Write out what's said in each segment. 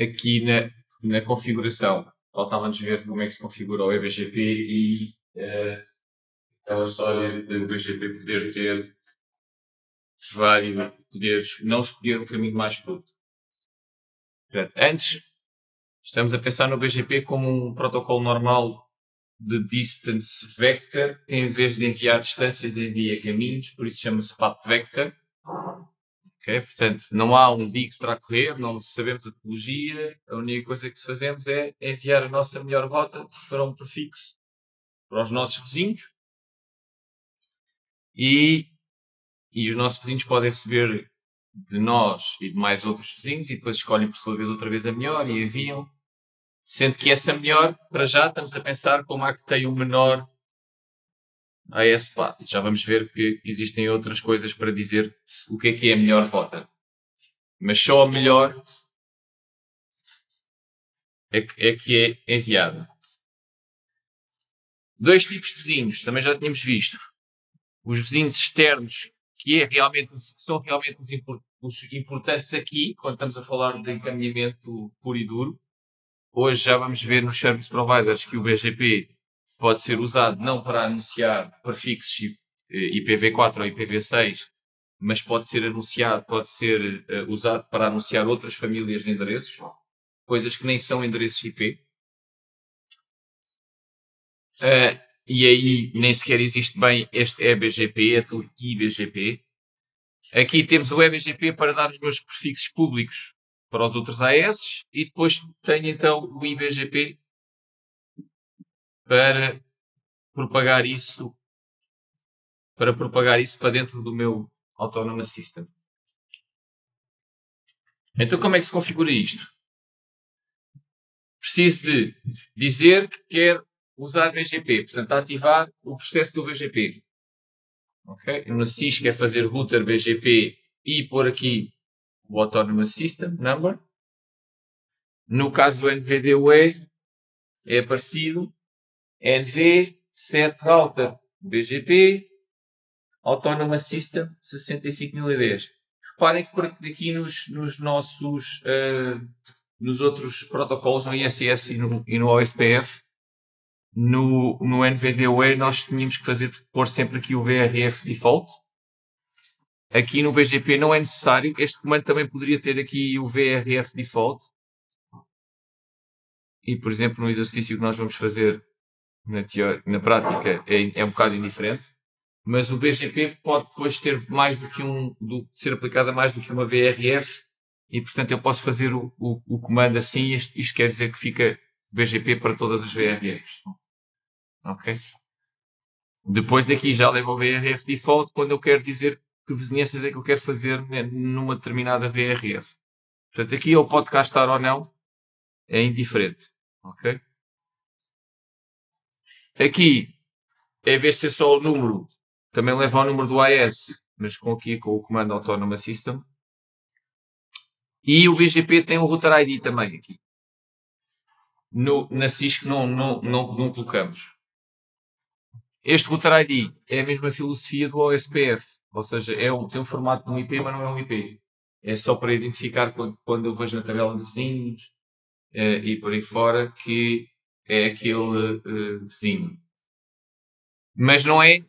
aqui na configuração. Faltava-nos ver como é que se configura o eBGP e aquela história do BGP poder ter vários poderes, não escolher o caminho mais curto. Portanto, antes, estamos a pensar no BGP como um protocolo normal de distance vector, em vez de enviar distâncias, envia caminhos, por isso chama-se path vector. Okay? Portanto, não há um Dijkstra a correr, não sabemos a topologia, a única coisa que fazemos é enviar a nossa melhor rota para um prefixo para os nossos vizinhos e os nossos vizinhos podem receber de nós e de mais outros vizinhos e depois escolhem por sua vez outra vez a melhor e enviam. Sendo que essa melhor, para já, estamos a pensar como é que tem o menor AS path. Já vamos ver que existem outras coisas para dizer o que é a melhor rota. Mas só a melhor é que é enviada. Dois tipos de vizinhos, também já tínhamos visto. Os vizinhos externos, que são realmente os importantes aqui, quando estamos a falar de encaminhamento puro e duro. Hoje já vamos ver nos service providers que o BGP pode ser usado não para anunciar prefixos IPv4 ou IPv6, mas pode ser usado para anunciar outras famílias de endereços, coisas que nem são endereços IP. E aí nem sequer existe bem este eBGP, é tudo IBGP. Aqui temos o eBGP para dar os meus prefixos públicos para os outros AS e depois tenho então o IBGP para propagar isso para dentro do meu Autonomous System. Então como é que se configura isto? Preciso de dizer que quero usar BGP, portanto ativar o processo do BGP. Okay? No SYS quer fazer router BGP e pôr aqui o Autonomous System Number. No caso do NVDUE é parecido. NV set router BGP Autonomous System 65010. Reparem que por aqui nos nossos nos outros protocolos no ISS e no OSPF, no NVDUE nós tínhamos que pôr sempre aqui o VRF default. Aqui no BGP não é necessário. Este comando também poderia ter aqui o VRF default. E, por exemplo, no exercício que nós vamos fazer na prática é um bocado indiferente. Mas o BGP pode depois ter ser aplicado a mais do que uma VRF e, portanto, eu posso fazer o comando assim. Isto quer dizer que fica BGP para todas as VRFs. Ok? Depois aqui já leva o VRF default quando eu quero dizer que vizinhanças é que eu quero fazer numa determinada VRF. Portanto, aqui ele pode cá estar ou não, é indiferente. Ok? Aqui, em vez de ser só o número, também leva ao número do AS, mas com o comando Autonomous System. E o BGP tem o Router ID também aqui. Na Cisco não colocamos. Este Router ID é a mesma filosofia do OSPF, ou seja, tem um formato de um IP, mas não é um IP. É só para identificar quando eu vejo na tabela de vizinhos e por aí fora que é aquele vizinho. Mas não é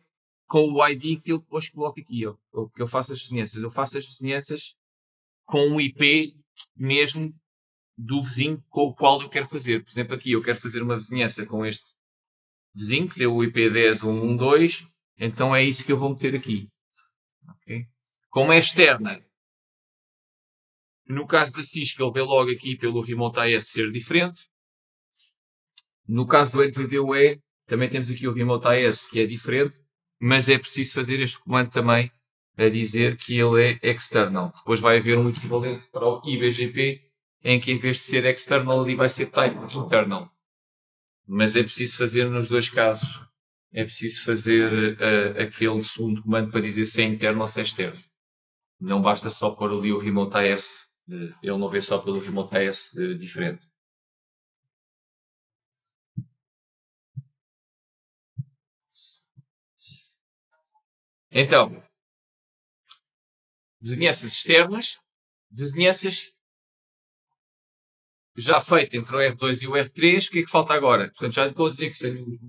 com o ID que eu depois coloco aqui, que eu faço as vizinhanças. Eu faço as vizinhanças com um IP mesmo do vizinho com o qual eu quero fazer. Por exemplo, aqui eu quero fazer uma vizinhança com este vizinho, que deu o IP 10.1.1.2, então é isso que eu vou meter aqui. Okay? Como é externa, no caso da Cisco, ele vê logo aqui pelo Remote AS ser diferente. No caso do NVDUE, também temos aqui o Remote AS, que é diferente, mas é preciso fazer este comando também a dizer que ele é external. Depois vai haver um equivalente para o IBGP, em que em vez de ser external, ali vai ser type internal. Mas é preciso fazer nos dois casos. É preciso fazer aquele segundo comando para dizer se é interno ou se é externo. Não basta só pôr ali o Remote AS. Ele não vê só pelo Remote AS diferente. Então, vizinhanças externas, vizinhanças já feito entre o R2 e o R3, o que é que falta agora? Portanto, já estou a dizer que tenho o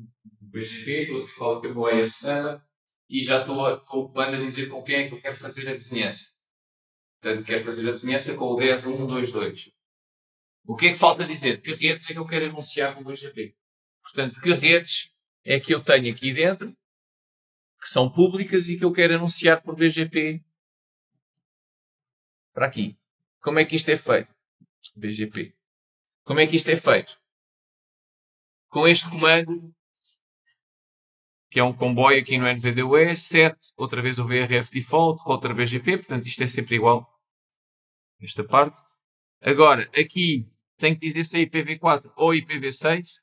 BGP, estou a falar que o AES Standard, e já estou a dizer com quem é que eu quero fazer a vizinhança. Portanto, quero fazer a vizinhança com o 10.1.2.2. O que é que falta dizer? Que redes é que eu quero anunciar no BGP? Portanto, que redes é que eu tenho aqui dentro, que são públicas e que eu quero anunciar por BGP para aqui. Como é que isto é feito? BGP. Como é que isto é feito? Com este comando, que é um comboio aqui no NVDUE, set, outra vez o VRF default, outra BGP, portanto isto é sempre igual. Esta parte. Agora, aqui tem que dizer se é IPv4 ou IPv6.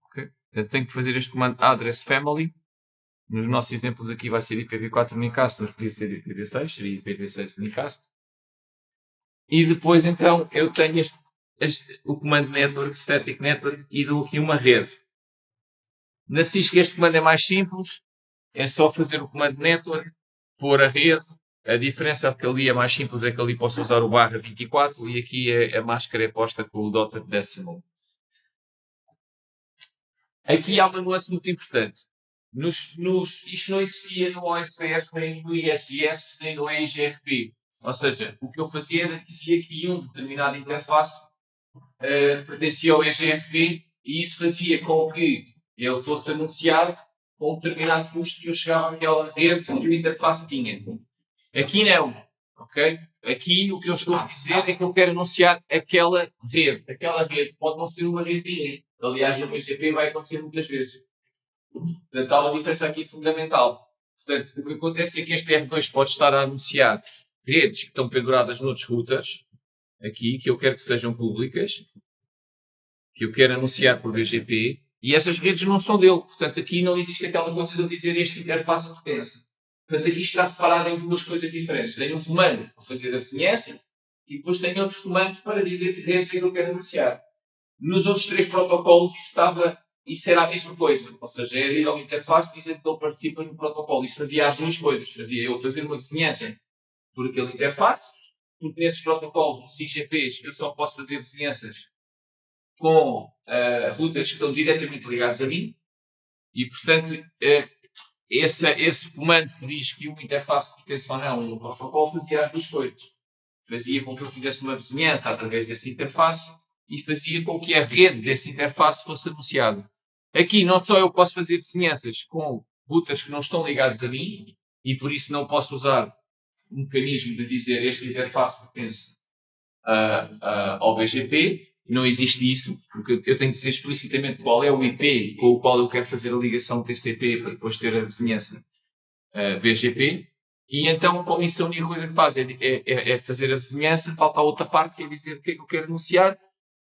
Okay. Portanto, tenho que fazer este comando address family. Nos nossos exemplos aqui vai ser IPv4 unicast, mas podia ser IPv6, seria IPv6 unicast. E depois, então, eu tenho o comando network, static network, e dou aqui uma rede. Na Cisco este comando é mais simples, é só fazer o comando network, pôr a rede. A diferença é que ali é mais simples, é que ali posso usar o barra 24 e aqui a máscara é posta com o dotted decimal. Aqui há uma nuance muito importante. Isto não existia no OSPF, nem no ISS, nem no EIGRP. Ou seja, o que eu fazia era dizer que uma determinada interface pertencia ao EGFP e isso fazia com que ele fosse anunciado com um determinado custo que eu chegava àquela rede que a interface tinha. Aqui não, ok? Aqui o que eu estou a dizer é que eu quero anunciar aquela rede. Aquela rede pode não ser uma rede. Aliás, no BGP vai acontecer muitas vezes. Portanto, há uma diferença aqui fundamental. Portanto, o que acontece é que este R2 pode estar a anunciar redes que estão penduradas noutros routers, aqui, que eu quero que sejam públicas, que eu quero anunciar por BGP, e essas redes não são dele. Portanto, aqui não existe aquela coisa de eu dizer este interface pertence. Portanto, aqui está separado em duas coisas diferentes. Tenho um comando para fazer a vizinhança e depois tenho outros comandos para dizer que redes é que eu quero anunciar. Nos outros três protocolos isso era a mesma coisa. Ou seja, era ir ao interface dizer que ele participa no protocolo. Isso fazia as duas coisas. Fazia eu fazer uma vizinhança por aquele interface, porque nesses protocolos, nos IGPs, eu só posso fazer vizinhanças com routers que estão diretamente ligados a mim. E, portanto, esse comando que diz que uma interface pertence ou não no protocolo fazia as duas coisas. Fazia com que eu fizesse uma vizinhança através dessa interface e fazia com que a rede dessa interface fosse anunciada. Aqui não só eu posso fazer vizinhanças com routers que não estão ligados a mim e por isso não posso usar um mecanismo de dizer esta interface pertence ao BGP. Não existe isso, porque eu tenho que dizer explicitamente qual é o IP com o qual eu quero fazer a ligação TCP para depois ter a vizinhança BGP. E então, com isso, a única coisa que faz é fazer a vizinhança. Falta a outra parte, que é dizer o que é que eu quero anunciar,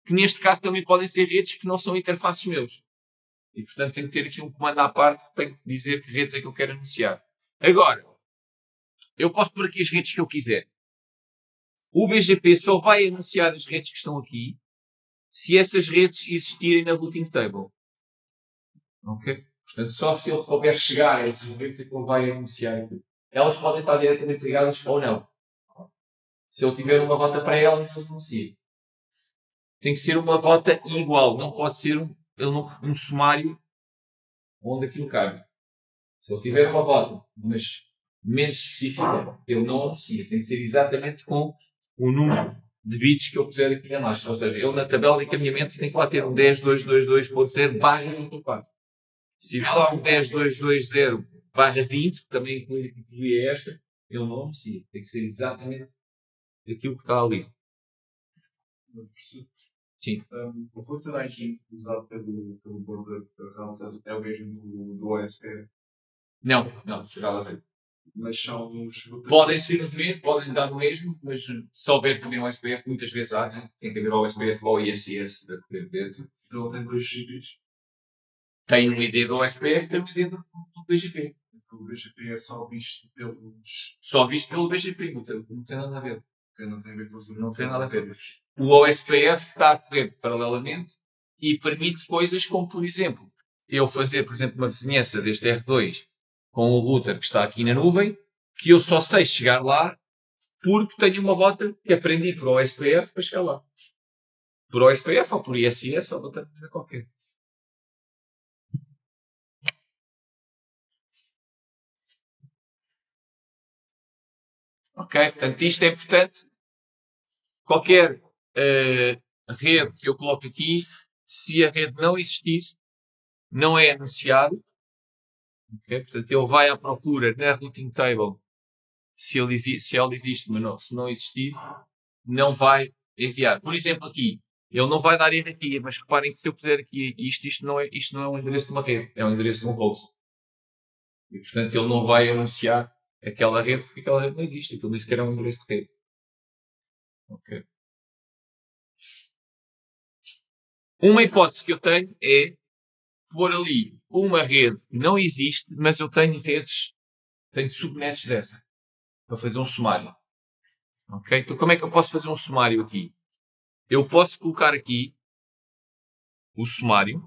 que neste caso também podem ser redes que não são interfaces meus. E, portanto, tenho que ter aqui um comando à parte que tem que dizer que redes é que eu quero anunciar. Agora, eu posso pôr aqui as redes que eu quiser. O BGP só vai anunciar as redes que estão aqui se essas redes existirem na routing table. Ok? Portanto, só se ele souber chegar a essas redes é que ele vai anunciar aqui. Elas podem estar diretamente ligadas ou não. Se ele tiver uma rota para elas, ele anuncia. Tem que ser uma rota igual. Não pode ser um sumário onde aquilo cabe. Se ele tiver uma rota, mas menos específica, ele não anuncia. Tem que ser exatamente com o número de bits que eu puser aqui na máscara. Ou seja, ele na tabela de encaminhamento tem que lá ter um 10.222.0/24. Se tiver lá um 10.220/20, que também inclui esta, ele não anuncia. Tem que ser exatamente aquilo que está ali. Sim. O router IP usado pelo border router é o mesmo do OSPF? Não, nada a ver. Mas são os... Podem ser os mesmos, podem dar o mesmo, mas se houver também o OSPF, muitas vezes há, né? Tem que haver o OSPF ou o ISS dentro. Então tem dois chips. Tem um ID do OSPF e tem um ID do BGP. O BGP é só visto pelos... Só visto pelo BGP, não tem nada a ver. Não tem a ver com os... Não tem nada a ver. O OSPF está a correr paralelamente e permite coisas como, por exemplo, eu fazer, por exemplo, uma vizinhança deste R2 com o router que está aqui na nuvem, que eu só sei chegar lá porque tenho uma rota que aprendi por OSPF para chegar lá. Por OSPF ou por ISS ou outra maneira qualquer. Ok, portanto isto é importante. Qualquer rede que eu coloque aqui, se a rede não existir, não é anunciado. Okay? Portanto, ele vai à procura na routing table se ela existe, mas não, se não existir, não vai enviar. Por exemplo, aqui, ele não vai dar erro aqui, mas reparem que se eu puser aqui isto não é um endereço de uma rede, é um endereço de um host. E, portanto, ele não vai anunciar aquela rede porque aquela rede não existe. Aquilo nem sequer é um endereço de rede. Okay. Uma hipótese que eu tenho é pôr ali uma rede que não existe, mas eu tenho subnets dessa, para fazer um sumário. Ok? Então como é que eu posso fazer um sumário aqui? Eu posso colocar aqui o sumário,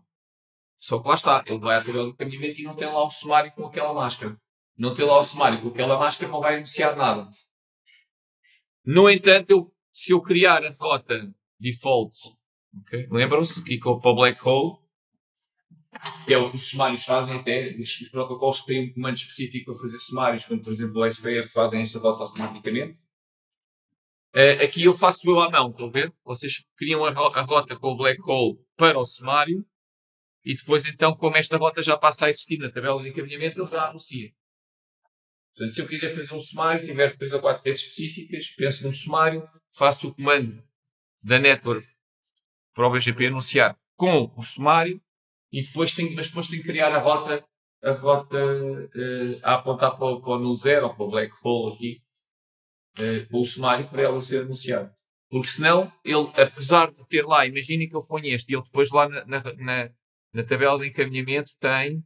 só que lá está, ele vai à tabela de encaminhamento e não tem lá o sumário com aquela máscara. Não tem lá o sumário com aquela máscara, não vai anunciar nada. No entanto, se eu criar a rota default, okay? Lembram-se que para o Black Hole, que é o que os sumários fazem até, os protocolos que têm um comando específico para fazer sumários, como por exemplo o SPF fazem esta rota automaticamente. Aqui eu faço eu à mão, estão a ver? Vocês criam a rota com o Black Hole para o sumário e depois então, como esta rota já passa a existir na tabela de encaminhamento, ele já anuncia. Portanto, se eu quiser fazer um sumário, tiver 3 ou 4 redes específicas, penso num sumário, faço o comando da network para o BGP anunciar com o sumário e depois tenho que criar a rota a apontar para o null zero ou para o black hole aqui, com o sumário para ela ser anunciada. Porque senão, ele, apesar de ter lá, imaginem que eu ponho este e ele depois lá na tabela de encaminhamento tem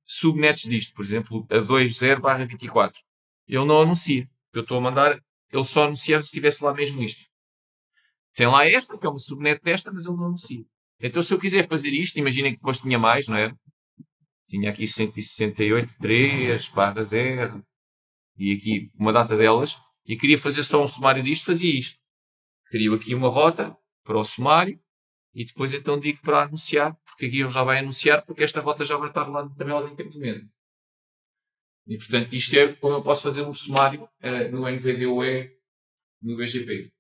subnets disto, por exemplo, a 20/24. Ele não anuncia. Eu estou a mandar, ele só anunciar se estivesse lá mesmo isto. Tem lá esta, que é uma subnet desta, mas ele não anuncia. Então, se eu quiser fazer isto, imaginem que depois tinha mais, não é? Tinha aqui 168.3/0 e aqui uma data delas, e queria fazer só um sumário disto, fazia isto. Crio aqui uma rota para o sumário e depois então digo para anunciar, porque aqui ele já vai anunciar, porque esta rota já vai estar lá na tabela de encaminhamento. E portanto, isto é como eu posso fazer um sumário no NVDOE, no BGP.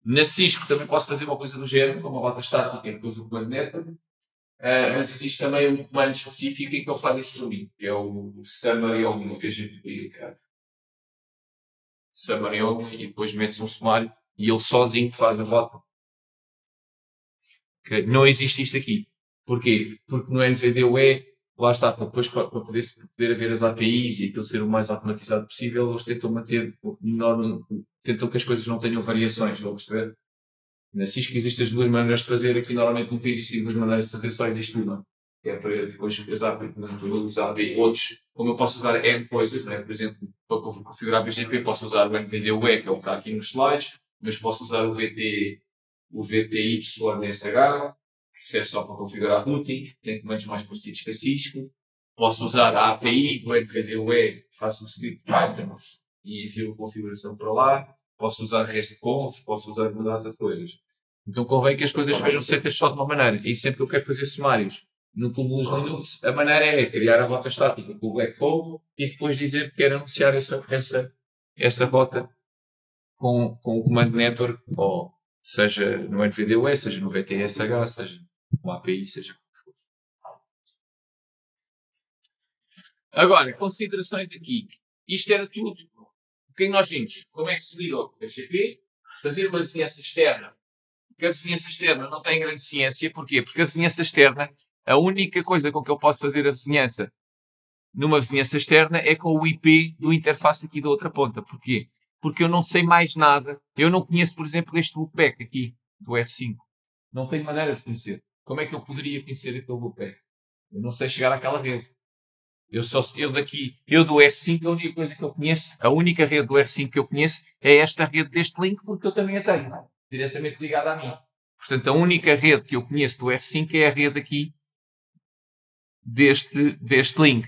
Na Cisco também posso fazer uma coisa do género, com uma rota estática e depois o comando network, mas existe também um comando específico em que ele faz isso para mim, que é o summary only no BGP. Summary only e depois metes um sumário e ele sozinho faz a rota. Okay? Não existe isto aqui. Porquê? Porque no NVDOE, lá está, depois para poder haver as APIs e aquilo ser o mais automatizado possível, eles tentam manter tentam que as coisas não tenham variações, vão perceber? Na Cisco existem as duas maneiras de fazer, aqui normalmente nunca existem duas maneiras de fazer, só existe uma. Que é para depois usar outros, como eu posso usar N coisas, né? Por exemplo, para configurar BGP posso usar o NVDOE, que é o que está aqui nos slides, mas posso usar o VTYSH, que serve só para configurar routing, tem comandos mais parecidos que a Cisco. Posso usar a API do NVDOE, faço um script Python e envio a configuração para lá. Posso usar RESTconf, posso usar uma data de coisas. Então convém que as coisas vejam feitas só de uma maneira. E sempre que eu quero fazer sumários no Cumulus Linux, a maneira é criar a rota estática com o Black Hole e depois dizer que quero anunciar essa rota com o comando network, ou seja no NVDOE, seja no VTSH, seja no API, seja o que for. Agora, considerações aqui. Isto era tudo. O que é que nós vimos? Como é que se liga ao BGP? Fazer uma vizinhança externa. Porque a vizinhança externa não tem grande ciência. Porquê? Porque a vizinhança externa, a única coisa com que eu posso fazer a vizinhança numa vizinhança externa é com o IP do interface aqui da outra ponta. Porquê? Porque eu não sei mais nada. Eu não conheço, por exemplo, este loopback aqui, do R5. Não tenho maneira de conhecer. Como é que eu poderia conhecer aquele loopback? Eu não sei chegar àquela rede. Eu do R5, a única coisa que eu conheço, a única rede do R5 que eu conheço é esta rede deste link, porque eu também a tenho, diretamente ligada a mim. Portanto, a única rede que eu conheço do R5 é a rede aqui deste link.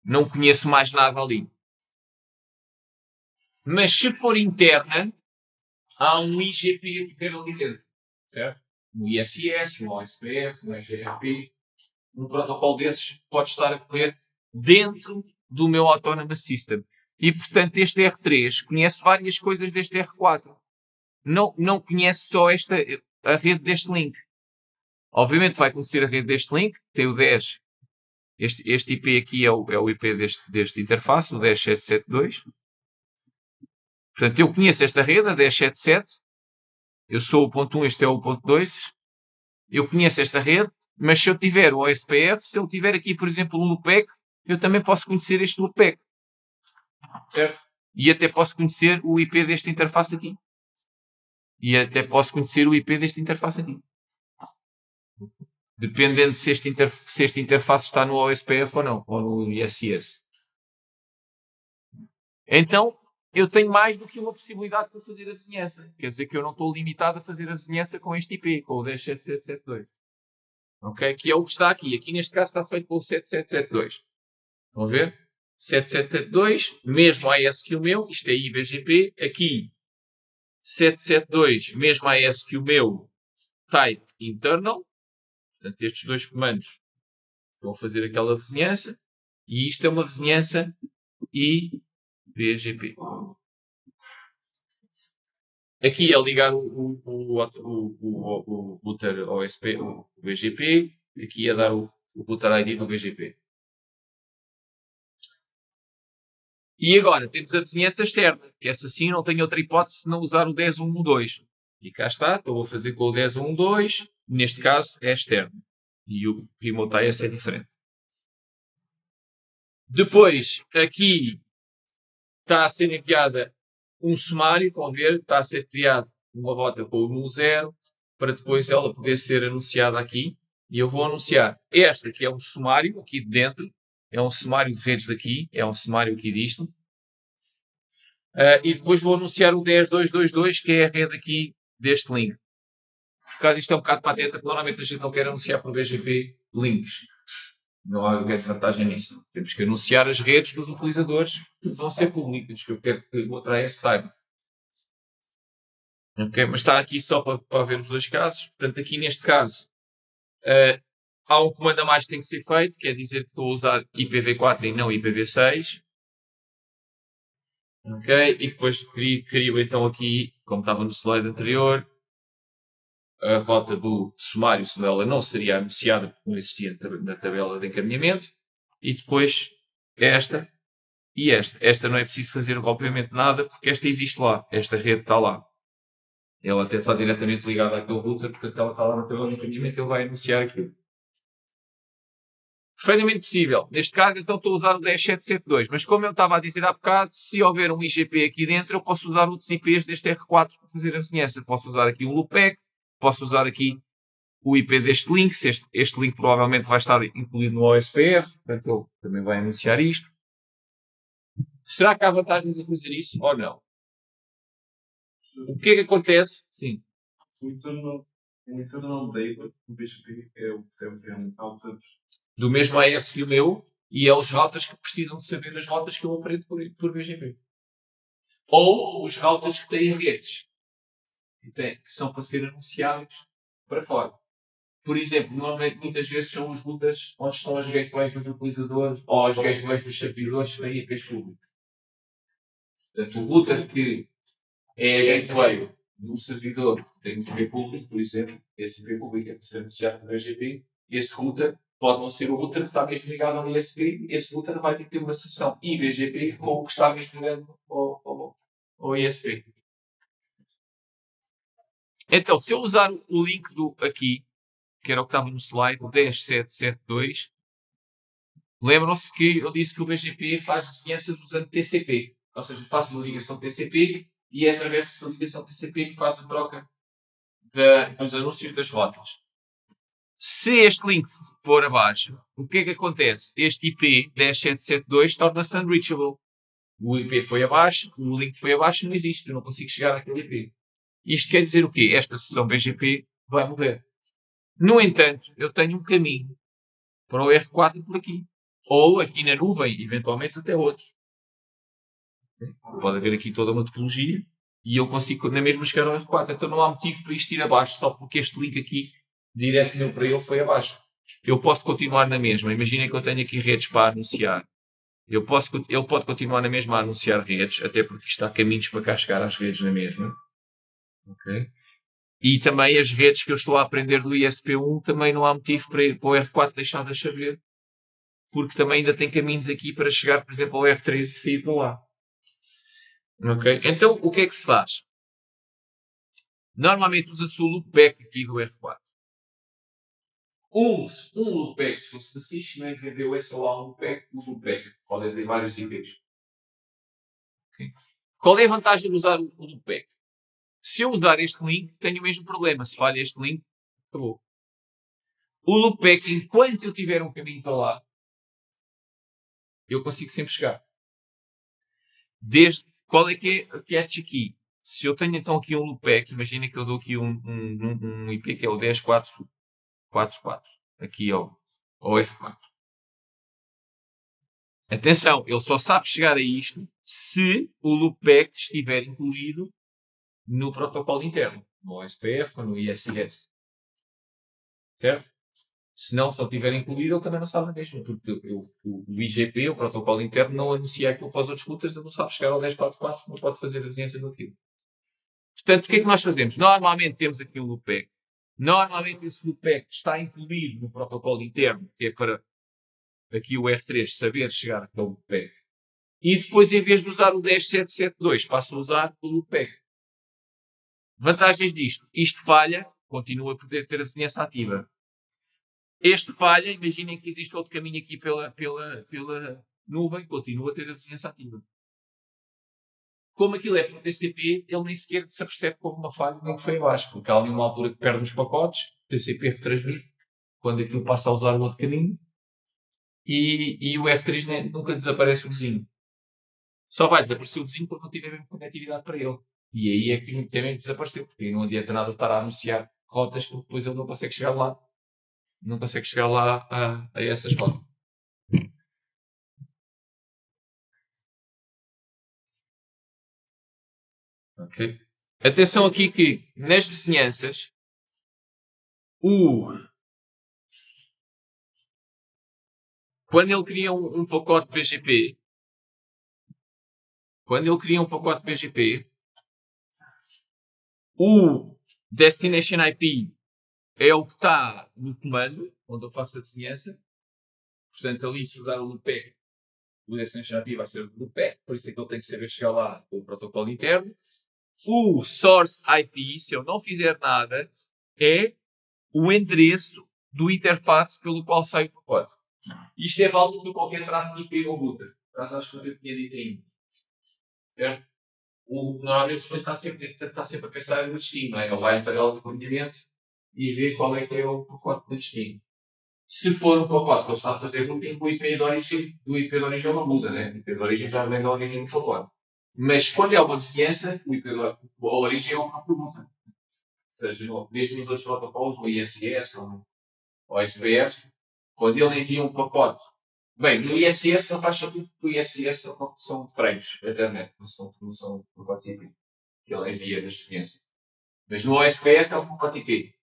Não conheço mais nada ali. Mas se for interna, há um IGP que quer ali dentro, certo? Um ISIS, um OSPF, um EGRP, um protocolo desses pode estar a correr dentro do meu Autonomous System. E, portanto, este R3 conhece várias coisas deste R4. Não conhece só a rede deste link. Obviamente vai conhecer a rede deste link, tem o 10. Este IP aqui é o IP deste interface, o 10772. Portanto, eu conheço esta rede, a 1077. Eu sou o ponto 1, este é o ponto 2. Eu conheço esta rede, mas se eu tiver o OSPF, se eu tiver aqui, por exemplo, um loopback, eu também posso conhecer este loopback. Certo? E até posso conhecer o IP desta interface aqui. E até posso conhecer o IP desta interface aqui. Dependendo se este interface está no OSPF ou não, ou no ISIS. Então, eu tenho mais do que uma possibilidade para fazer a vizinhança. Quer dizer que eu não estou limitado a fazer a vizinhança com este IP, com o 107772. Ok? Que é o que está aqui. Aqui neste caso está feito com o 7772. Estão a ver? 7772, mesmo AES que o meu, isto é IBGP. Aqui, 772, mesmo AES que o meu, type internal. Portanto, estes dois comandos estão a fazer aquela vizinhança. E isto é uma vizinhança IBGP. Aqui é ligar o router OSP, o BGP. Aqui é dar o router ID do BGP. E agora temos a vizinhança externa, que essa sim não tem outra hipótese senão usar o 10112. E cá está, estou a fazer com o 10112, neste caso é externo. E o remote AS é diferente. Depois, aqui está a ser enviada um sumário, estão a ver, está a ser criado uma rota com o nulo 0, para depois ela poder ser anunciada aqui. E eu vou anunciar esta, que é um sumário aqui de dentro, é um sumário de redes daqui, é um sumário aqui disto. E depois vou anunciar o 10222, que é a rede aqui deste link. Por acaso isto é um bocado pateta, porque normalmente a gente não quer anunciar por BGP links. Não há grande vantagem nisso. Temos que anunciar as redes dos utilizadores que vão ser públicas, que eu quero que o outro AS saiba. Ok, mas está aqui só para ver os dois casos. Portanto, aqui neste caso, há um comando a mais que tem que ser feito, que é dizer que estou a usar IPv4 e não IPv6. Ok, e depois crio então aqui, como estava no slide anterior, a rota do sumário, se ela não seria anunciada porque não existia na tabela de encaminhamento. E depois esta e esta. Esta não é preciso fazer obviamente nada porque esta existe lá. Esta rede está lá. Ela até está diretamente ligada àquele router, portanto ela está lá na tabela de encaminhamento e ele vai anunciar aquilo. Perfeitamente possível. Neste caso, então, estou a usar o 10772. Mas como eu estava a dizer há bocado, se houver um IGP aqui dentro, eu posso usar outros IPs deste R4 para fazer a vizinhança. Posso usar aqui um loopback, posso usar aqui o IP deste link. Se este link provavelmente vai estar incluído no OSPF, portanto, ele também vai anunciar isto. Será que há vantagens em fazer isso ou não? O que é que acontece? Sim. O internal data do BGP é o router do mesmo AS que o meu, e é os routers que precisam de saber as rotas que eu aprendo por BGP. Ou os routers que têm redes, que são para ser anunciados para fora. Por exemplo, normalmente muitas vezes são os routers onde estão as gateways dos utilizadores ou as gateways dos servidores que têm IPs públicos. Portanto, o router que é a gateway de um servidor que tem um IP público, por exemplo, esse IP público é para ser anunciado por BGP, esse router pode não ser o router que está mesmo ligado ao ISP, esse router vai ter que ter uma sessão IBGP com o que está mesmo ligado ao ISP. Então, se eu usar o link aqui, que era o que estava no slide, o 10772, lembram-se que eu disse que o BGP faz vizinhança usando TCP. Ou seja, faz uma ligação TCP e é através dessa ligação TCP que faz a troca dos anúncios das rotas. Se este link for abaixo, o que é que acontece? Este IP 10772 torna-se unreachable. O IP foi abaixo, o link foi abaixo, não existe, eu não consigo chegar àquele IP. Isto quer dizer o quê? Esta sessão BGP vai morrer. No entanto, eu tenho um caminho para o R4 por aqui. Ou aqui na nuvem, eventualmente até outros. Pode haver aqui toda uma topologia e eu consigo na mesma chegar ao R4. Então não há motivo para isto ir abaixo, só porque este link aqui, direto meu para ele, foi abaixo. Eu posso continuar na mesma. Imaginem que eu tenho aqui redes para anunciar. Ele pode continuar na mesma a anunciar redes, até porque está caminhos para cá chegar às redes na mesma. Okay? E também as redes que eu estou a aprender do ISP1, também não há motivo para ir para o R4 deixar de saber, porque também ainda tem caminhos aqui para chegar, por exemplo, ao R3 e sair para lá. Ok? Então, o que é que se faz? Normalmente usa-se o loopback aqui do R4. Um loopback, se fosse assim, não entendeu é só lá um loopback. Pode ter vários IPs. Okay? Qual é a vantagem de usar o loopback? Se eu usar este link, tenho o mesmo problema. Se falha este link, acabou. O loopback, enquanto eu tiver um caminho para lá, eu consigo sempre chegar. Qual é que é a catch aqui? Se eu tenho então aqui um loopback, imagina que eu dou aqui um IP que é o 10444, aqui ao F4. Atenção, ele só sabe chegar a isto se o loopback estiver incluído no protocolo interno, no OSPF ou no ISS. Certo? Se não estiver incluído, ele também não sabe mesmo, porque o IGP, o protocolo interno, não anuncia aquilo para os outros routers, ele não sabe chegar ao 10.4.4, não pode fazer a vizinhança daquilo. Portanto, o que é que nós fazemos? Normalmente temos aqui um loopback. Normalmente esse loopback está incluído no protocolo interno, que é para aqui o R3 saber chegar àquele loopback. E depois, em vez de usar o 10.7.7.2, passa a usar o loopback. Vantagens disto. Isto falha, continua a poder ter a vizinhança ativa. Este falha, imaginem que existe outro caminho aqui pela nuvem, continua a ter a vizinhança ativa. Como aquilo é por TCP, ele nem sequer se apercebe que houve uma falha nem que foi abaixo, porque há ali uma altura que perde os pacotes, o TCP retransmite, quando aquilo passa a usar o outro caminho, e o F3 nunca desaparece o vizinho. Só vai desaparecer o vizinho quando não tiver mesmo conectividade para ele. E aí é que tem mesmo que desaparecer, porque não adianta nada estar a anunciar rotas, porque depois ele não consegue chegar lá. Não consegue chegar lá a essas rotas. Okay? Atenção aqui que nas vizinhanças quando ele cria um pacote BGP, o Destination IP é o que está no comando, onde eu faço a vizinhança. Portanto, ali se usar o loopback, o Destination IP vai ser o loopback, por isso é que ele tem que saber chegar lá com o protocolo interno. O Source IP, se eu não fizer nada, é o endereço do interface pelo qual sai o pacote. Isto é válido para qualquer tráfego IP ou router. Acho que eu tinha dito ainda. Certo? Normalmente o está sempre a pensar no destino. Ele vai à tabela de continente e vê qual é que é o pacote de destino. Se for um pacote que ele está a fazer routing, o IP de origem, não muda, né? O IP de origem já vem da origem do pacote. Mas quando é uma vizinhança, o IP de origem é uma próprio router. Ou seja, mesmo nos outros protocolos, no ISS ou no OSPF, quando ele envia um pacote. Bem, no ISS não faz sentido, porque o ISS são frames da internet, não são pacotes IP, que ele envia nas vizinhanças. Mas no OSPF é um pacote IP.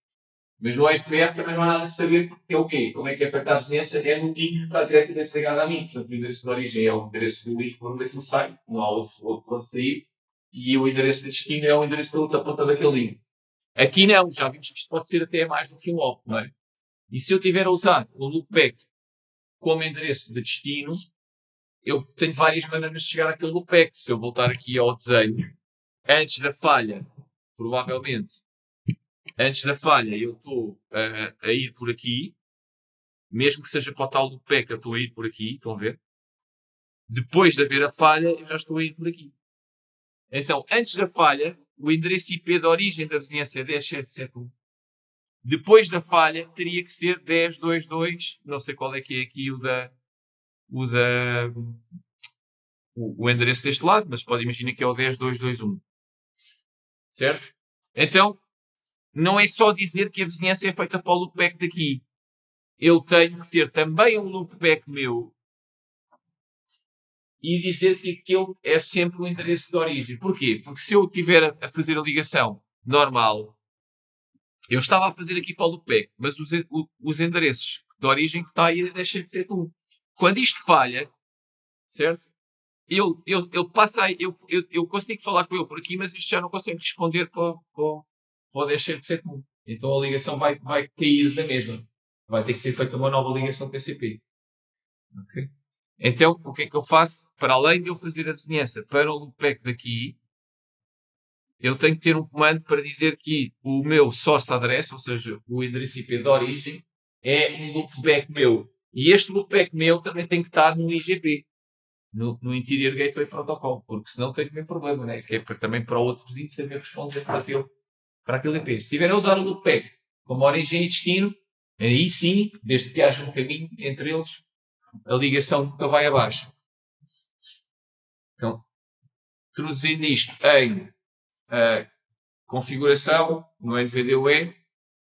Mas no OSPF também não há nada a saber, porque é o quê? Como é que é feita a vizinhança? É no link que está diretamente ligado a mim. Portanto, o endereço de origem é o endereço do link onde aquilo sai, não há outro ponto de sair, e o endereço de destino é o endereço da outra ponta daquele link. Aqui não, já vimos que isto pode ser até mais do que um OP, não é? E se eu tiver a usar o loopback como endereço de destino, eu tenho várias maneiras de chegar àquele loopback. Se eu voltar aqui ao desenho, antes da falha, provavelmente, eu estou a ir por aqui, mesmo que seja para o tal loopback, eu estou a ir por aqui, estão a ver? Depois de haver a falha, eu já estou a ir por aqui. Então, antes da falha, o endereço IP de origem da vizinhança é 10.7.7.1. Depois da falha, teria que ser 10.2.2, não sei qual é que é aqui o endereço deste lado, mas pode imaginar que é o 10.2.2.1. Certo? Então, não é só dizer que a vizinhança é feita para o loopback daqui. Eu tenho que ter também um loopback meu e dizer que aquele é sempre o endereço de origem. Porquê? Porque se eu estiver a fazer a ligação normal, eu estava a fazer aqui para o loopback, mas os endereços de origem que está aí deixam de ser um. Quando isto falha, certo? Eu passo aí, eu consigo falar com ele por aqui, mas isto já não consegue responder para o 10.7.1. Então a ligação vai cair da mesma. Vai ter que ser feita uma nova ligação TCP. Okay? Então, o que é que eu faço? Para além de eu fazer a vizinhança para o loopback daqui, eu tenho que ter um comando para dizer que o meu source address, ou seja, o endereço IP de origem, é um loopback meu. E este loopback meu também tem que estar no IGP, no Interior Gateway Protocol, porque senão tem também problema, né? Que é também para o outro vizinho saber responder para aquele IP. Se estiver a usar o loopback como origem e destino, aí sim, desde que haja um caminho entre eles, a ligação nunca vai abaixo. Então, traduzindo isto em configuração no NVDOE,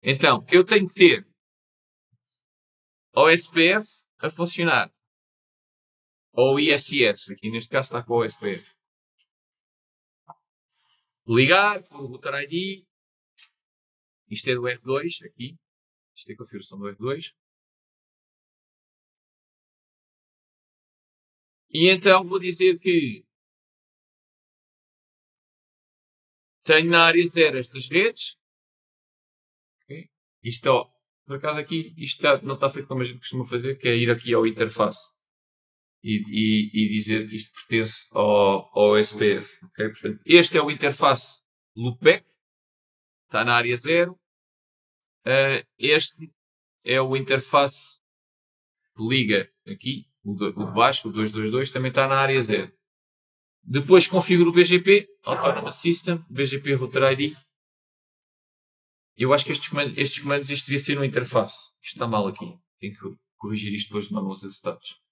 então eu tenho que ter o SPF a funcionar, ou o ISS, aqui neste caso está com o SPF. Ligar, com o router ID, isto é do R2, aqui, isto é a configuração do R2. E então vou dizer que tenho na área 0 estas redes. Okay? Isto, ó, por acaso aqui, isto não está feito como a gente costuma fazer, que é ir aqui ao interface e dizer que isto pertence ao SPF. Okay? Portanto, este é o interface loopback, está na área 0. Este é o interface que liga aqui, o de baixo, o 222, também está na área 0. Depois configuro o BGP, Autonomous System, BGP Router ID. Eu acho que estes comandos, isto devia ser no interface. Isto está mal aqui. Tenho que corrigir isto depois de manuals acetados.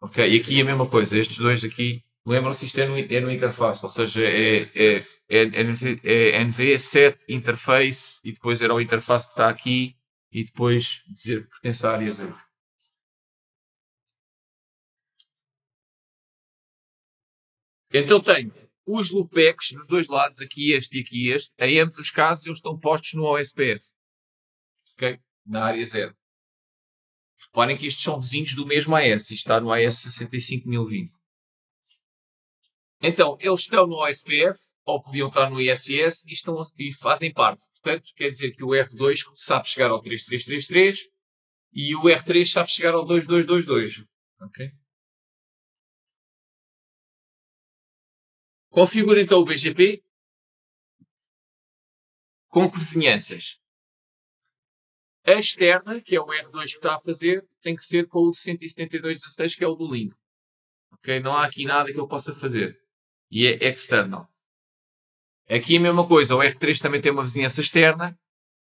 Ok, e aqui é a mesma coisa. Estes dois aqui, lembram-se, isto é no interface, ou seja, é NV7 interface e depois era o interface que está aqui e depois dizer que pertence à área 0. Então tenho os loopbacks nos dois lados, aqui este e aqui este. Em ambos os casos eles estão postos no OSPF. Ok? Na área 0. Reparem que estes são vizinhos do mesmo AS. Isto está no AS 65020. Então, eles estão no OSPF, ou podiam estar no ISS, e fazem parte. Portanto, quer dizer que o R2 sabe chegar ao 3333 e o R3 sabe chegar ao 2222. Ok? Configura então o BGP com que vizinhanças? A externa, que é o R2 que está a fazer, tem que ser com o 172.16, que é o do link. Ok? Não há aqui nada que eu possa fazer. E é external. Aqui a mesma coisa. O R3 também tem uma vizinhança externa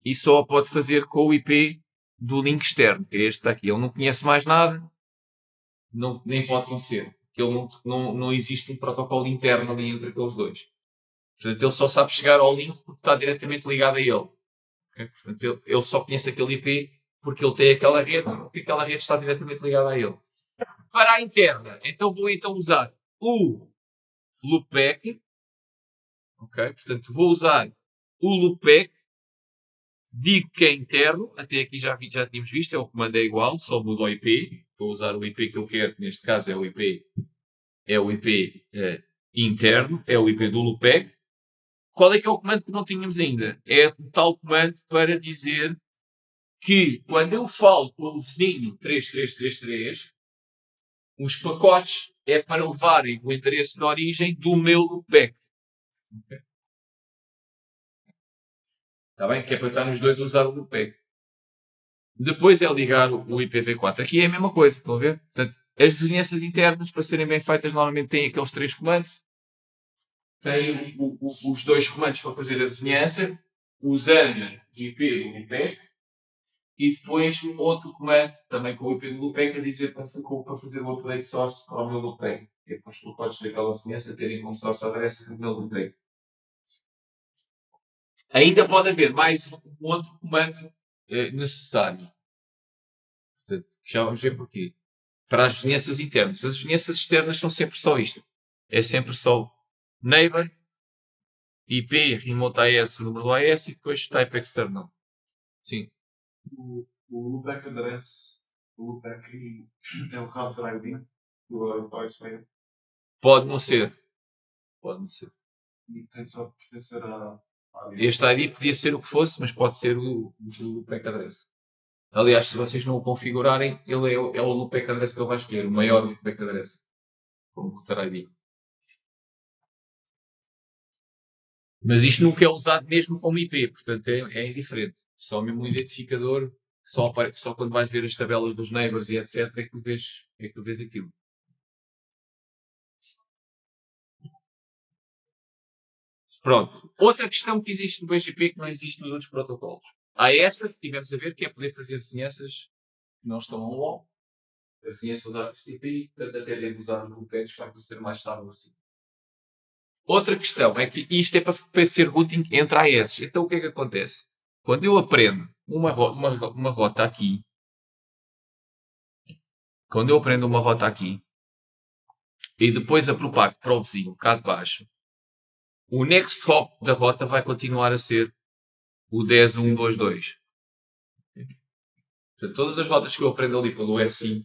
e só pode fazer com o IP do link externo, que é este daqui. Ele não conhece mais nada, nem pode conhecer. Porque não existe um protocolo interno ali entre aqueles dois. Portanto, ele só sabe chegar ao link porque está diretamente ligado a ele. Okay? Portanto, ele só conhece aquele IP porque ele tem aquela rede, porque aquela rede está diretamente ligada a ele. Para a interna, então vou usar o loopback. Ok? Portanto, vou usar o loopback. Digo que é interno, até aqui já tínhamos visto, o comando é igual, só muda o IP. Vou usar o IP que eu quero, que neste caso é o IP interno, é o IP do loopback. Qual é que é o comando que não tínhamos ainda? É o tal comando para dizer que quando eu falo com o vizinho 3333, os pacotes é para levarem o endereço de origem do meu loopback. Okay? Está bem? Que é para estar nos dois a usar o loopback. Depois é ligar o IPv4. Aqui é a mesma coisa, estão a ver? Portanto, as vizinhanças internas, para serem bem feitas, normalmente têm aqueles 3 comandos. Tem os 2 comandos para fazer a vizinhança, usando o IP do loopback, e depois outro comando, também com o IP do loopback, a dizer para fazer o update source para o meu loopback. E depois tu podes ter aquela vizinhança terem como source address o meu loopback. Ainda pode haver mais um outro comando necessário. Portanto, já vamos ver porquê. para as vizinhanças internas. As vizinhanças externas são sempre só isto. É sempre só neighbor, IP, remote AS, número do AS e depois type external. Sim. O loopback address, o loopback é o router ID do OSPF. Pode não ser. Pode não ser. E tem só que pertencer à Este ID podia ser o que fosse, mas pode ser o loopback address. Aliás, se vocês não o configurarem, ele é o loopback address que ele vai escolher, o maior loopback address, como router ID. Mas isto nunca é usado mesmo como IP, portanto é indiferente. Só mesmo um identificador, só quando vais ver as tabelas dos neighbors e etc. é que tu vês aquilo. Pronto. Outra questão que existe no BGP que não existe nos outros protocolos. Há esta que tivemos a ver, que é poder fazer vizinhanças que não estão on-wall. A vizinhança usar TCP, portanto até deve usar os loopbacks para ser mais estável assim. Outra questão é que isto é para ser routing entre AS. Então o que é que acontece? Quando eu aprendo uma rota aqui, e depois a propago para o vizinho cá de baixo, o next hop da rota vai continuar a ser o 10.1.2.2. Portanto, todas as rotas que eu aprendo ali pelo R5,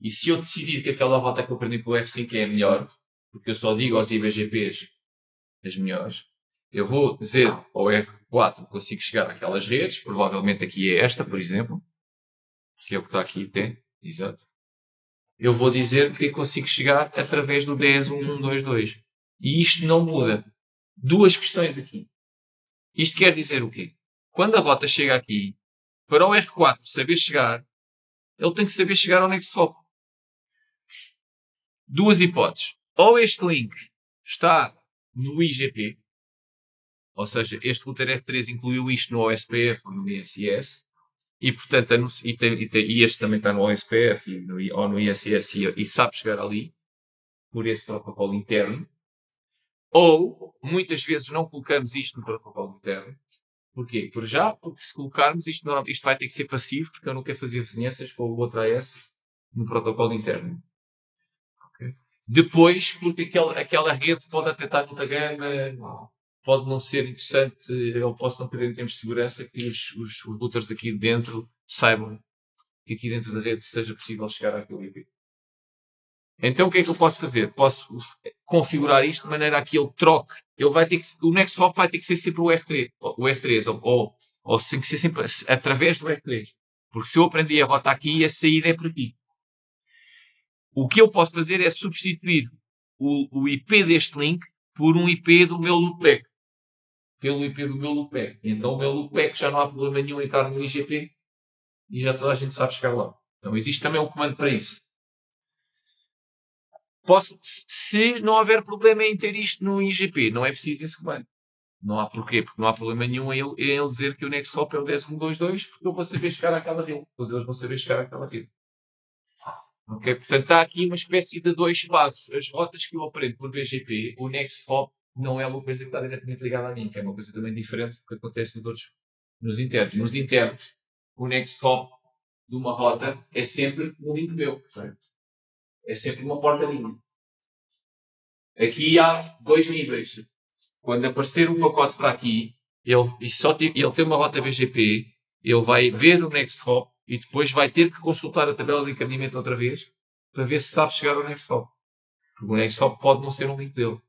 e se eu decidir que aquela rota que eu aprendi pelo R5 é a melhor, porque eu só digo aos IBGPs as melhores, eu vou dizer ao R4 que consigo chegar àquelas redes, provavelmente aqui é esta, por exemplo, que é o que está aqui, tem, exato. Eu vou dizer que consigo chegar através do 10.1.1.2.2. E isto não muda. Duas questões aqui. Isto quer dizer o quê? Quando a rota chega aqui, para o R4 saber chegar, ele tem que saber chegar ao next hop. Duas hipóteses. Ou este link está no IGP, ou seja, este router R3 incluiu isto no OSPF ou no ISS, e portanto, e este também está no OSPF ou no ISS e sabe chegar ali, por esse protocolo interno. Ou, muitas vezes não colocamos isto no protocolo interno. Porquê? Porque se colocarmos isto vai ter que ser passivo, porque eu não quero fazer vizinhanças com o outro AS no protocolo interno. Okay? Depois, porque aquela rede pode até estar muita gama, pode não ser interessante, ou posso não querer em termos de segurança que os routers aqui dentro saibam que aqui dentro da rede seja possível chegar àquele IP. Então o que é que eu posso fazer? Posso configurar isto de maneira a que ele troque. O next hop vai ter que ser sempre o R3 ou tem que ser sempre através do R3. Porque se eu aprendi a rota aqui, a saída é por aqui. O que eu posso fazer é substituir o IP deste link por um IP do meu loopback. Pelo IP do meu loopback. Então o meu loopback já não há problema nenhum em estar no IGP e já toda a gente sabe chegar lá. Então existe também um comando para isso. Se não houver problema em ter isto no IGP, não é preciso esse comando. Não há porquê, porque não há problema nenhum em ele dizer que o next hop é o 10.1.2.2, porque eu vou saber chegar àquela rede. Depois eles vão saber chegar àquela rede. Ok? Portanto, está aqui uma espécie de dois passos. As rotas que eu aprendo por BGP, o next hop não é uma coisa que está diretamente ligada a mim, que é uma coisa também diferente do que acontece nos internos. Nos internos, o next hop de uma rota é sempre um link meu. Portanto, é sempre uma porta-linha. Aqui há dois níveis. Quando aparecer um pacote para aqui, ele tem uma rota BGP, ele vai ver o next hop e depois vai ter que consultar a tabela de encaminhamento outra vez para ver se sabe chegar ao next hop. Porque o next hop pode não ser um link dele.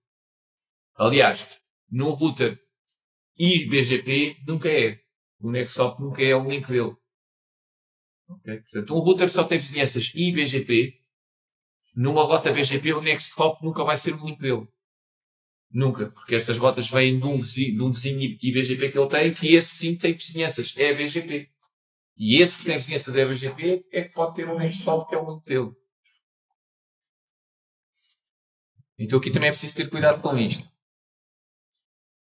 Aliás, num router IBGP nunca é. O next hop nunca é um link dele. Okay? Portanto, um router só tem vizinhanças IBGP. Numa rota BGP, o next hop nunca vai ser um link dele. Nunca, porque essas rotas vêm de um vizinho IBGP que ele tem, que esse sim tem vizinhanças, é BGP. E esse que tem vizinhanças é BGP é que pode ter um next hop que é o link dele. Então aqui também é preciso ter cuidado com isto.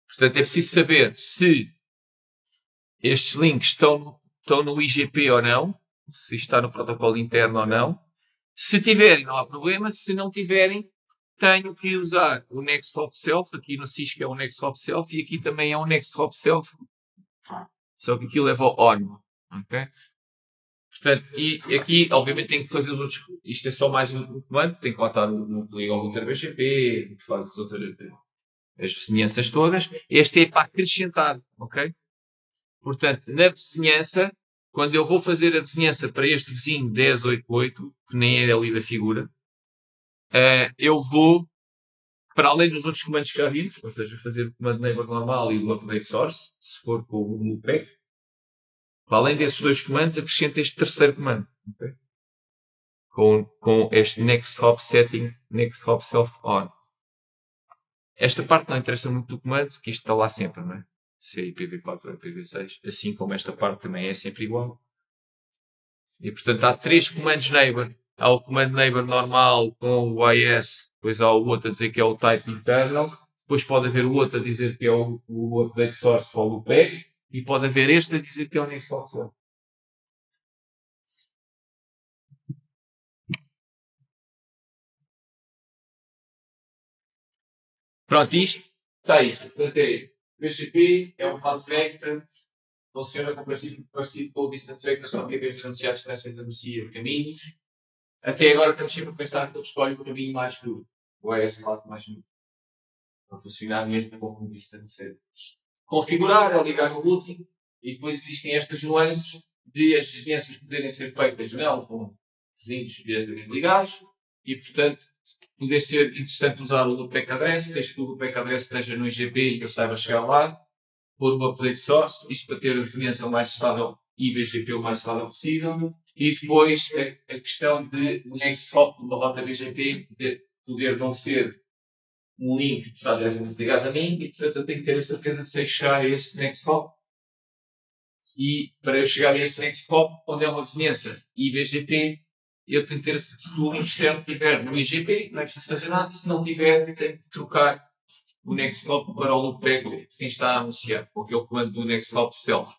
Portanto, é preciso saber se estes links estão no IGP ou não, se está no protocolo interno ou não. Se tiverem, não há problema. Se não tiverem, tenho que usar o Next Hop Self. Aqui no Cisco é o Next Hop Self e aqui também é o Next Hop Self. Só que aquilo leva ao ON. Okay? Portanto, e aqui, obviamente, tem que fazer os outros. Isto é só mais um comando, tem que lá estar o que liga ao router BGP, que faz as outras, as vizinhanças todas. Este é para acrescentar, ok? Portanto, na vizinhança, quando eu vou fazer a vizinhança para este vizinho 1088, que nem é ali da figura, eu vou, para além dos outros comandos que já vimos, ou seja, fazer o comando neighbor normal e o update source, se for com o loopback, para além desses dois comandos, acrescento este terceiro comando, okay? com este next hop setting, next hop self on. Esta parte não interessa muito do comando, que isto está lá sempre, não é? Se é IPv4 ou IPv6, assim como esta parte também é sempre igual. E portanto há três comandos neighbor. Há o comando neighbor normal com o IS, depois há o outro a dizer que é o type internal, depois pode haver o outro a dizer que é o update source for loopback, e pode haver este a dizer que é o next hop self. Pronto, isto está isto. Portanto, BGP é um file vector, funciona com o princípio parecido com o distance vector, só que em vez de anunciar distâncias, anuncia caminhos. Até agora estamos sempre a pensar que ele escolhe o caminho mais curto, o ES4 mais curto, para funcionar mesmo como um distance vector. Configurar é ligar o routing, e depois existem estas nuances de as vizinhanças poderem ser feitas não com vizinhos diretamente ligados, e portanto poder ser interessante usar o loopback address, desde que o loopback address esteja no IGP e que eu saiba chegar lá, pôr o update source, isto para ter a vizinhança o mais estável e BGP o mais estável possível, e depois a questão de o next hop numa rota BGP poder não ser um link que está diretamente ligado a mim, e portanto eu tenho que ter a certeza de sei chegar a esse next hop. E para eu chegar a esse next hop, onde é uma vizinhança IBGP, eu tenho que ter, se o link externo estiver no IGP, não é preciso fazer nada, se não tiver, tenho que trocar o next hop para o loopback de quem está a anunciar, porque é o comando do next hop self.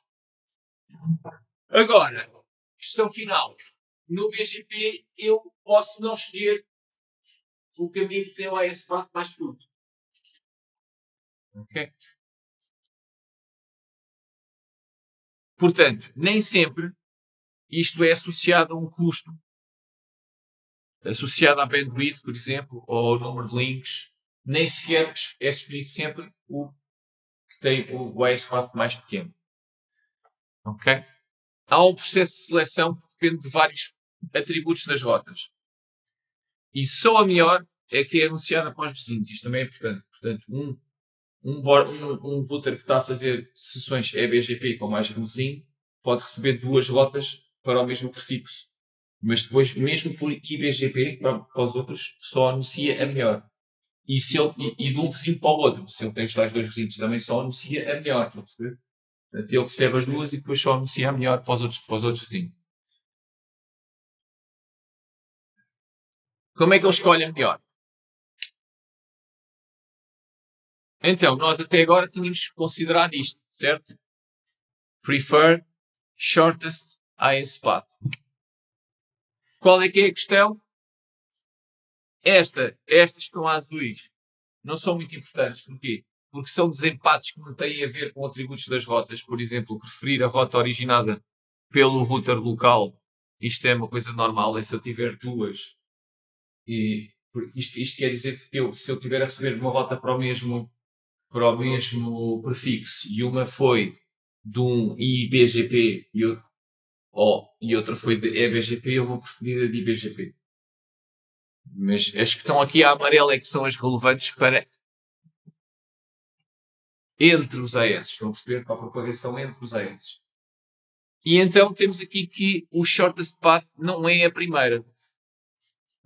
Agora, questão final. No BGP, eu posso não escolher o caminho que tem o AS4 mais curto. Ok? Portanto, nem sempre isto é associado a um custo. Associado à bandwidth, por exemplo, ou ao número de links, nem sequer é escolhido sempre o que tem o AS4 mais pequeno. Ok? Há um processo de seleção que depende de vários atributos das rotas. E só a melhor é que é anunciada para os vizinhos. Isto também é importante. Portanto, um router que está a fazer sessões EBGP com mais de um vizinho pode receber duas rotas para o mesmo prefixo. Mas depois, mesmo por IBGP, para os outros, só anuncia a melhor. E de um vizinho para o outro, se ele tem os tais dois vizinhos, também só anuncia a melhor. Estão a perceber? Portanto, ele recebe as duas e depois só anuncia a melhor para os outros vizinhos. Como é que ele escolhe a melhor? Então, nós até agora tínhamos considerado isto, certo? Prefer shortest IS path. Qual é que é a questão? Estas que estão azuis não são muito importantes. Porquê? Porque são desempates que não têm a ver com atributos das rotas. Por exemplo, preferir a rota originada pelo router local. Isto é uma coisa normal. É se eu tiver duas. E isto quer dizer que se eu tiver a receber uma rota para o mesmo prefixo e uma foi de um IBGP e outra foi de EBGP, eu vou preferir a de IBGP. Mas as que estão aqui a amarelo é que são as relevantes para entre os AS. Estão a perceber? Para a propagação entre os AS. E então temos aqui que o shortest path não é a primeira.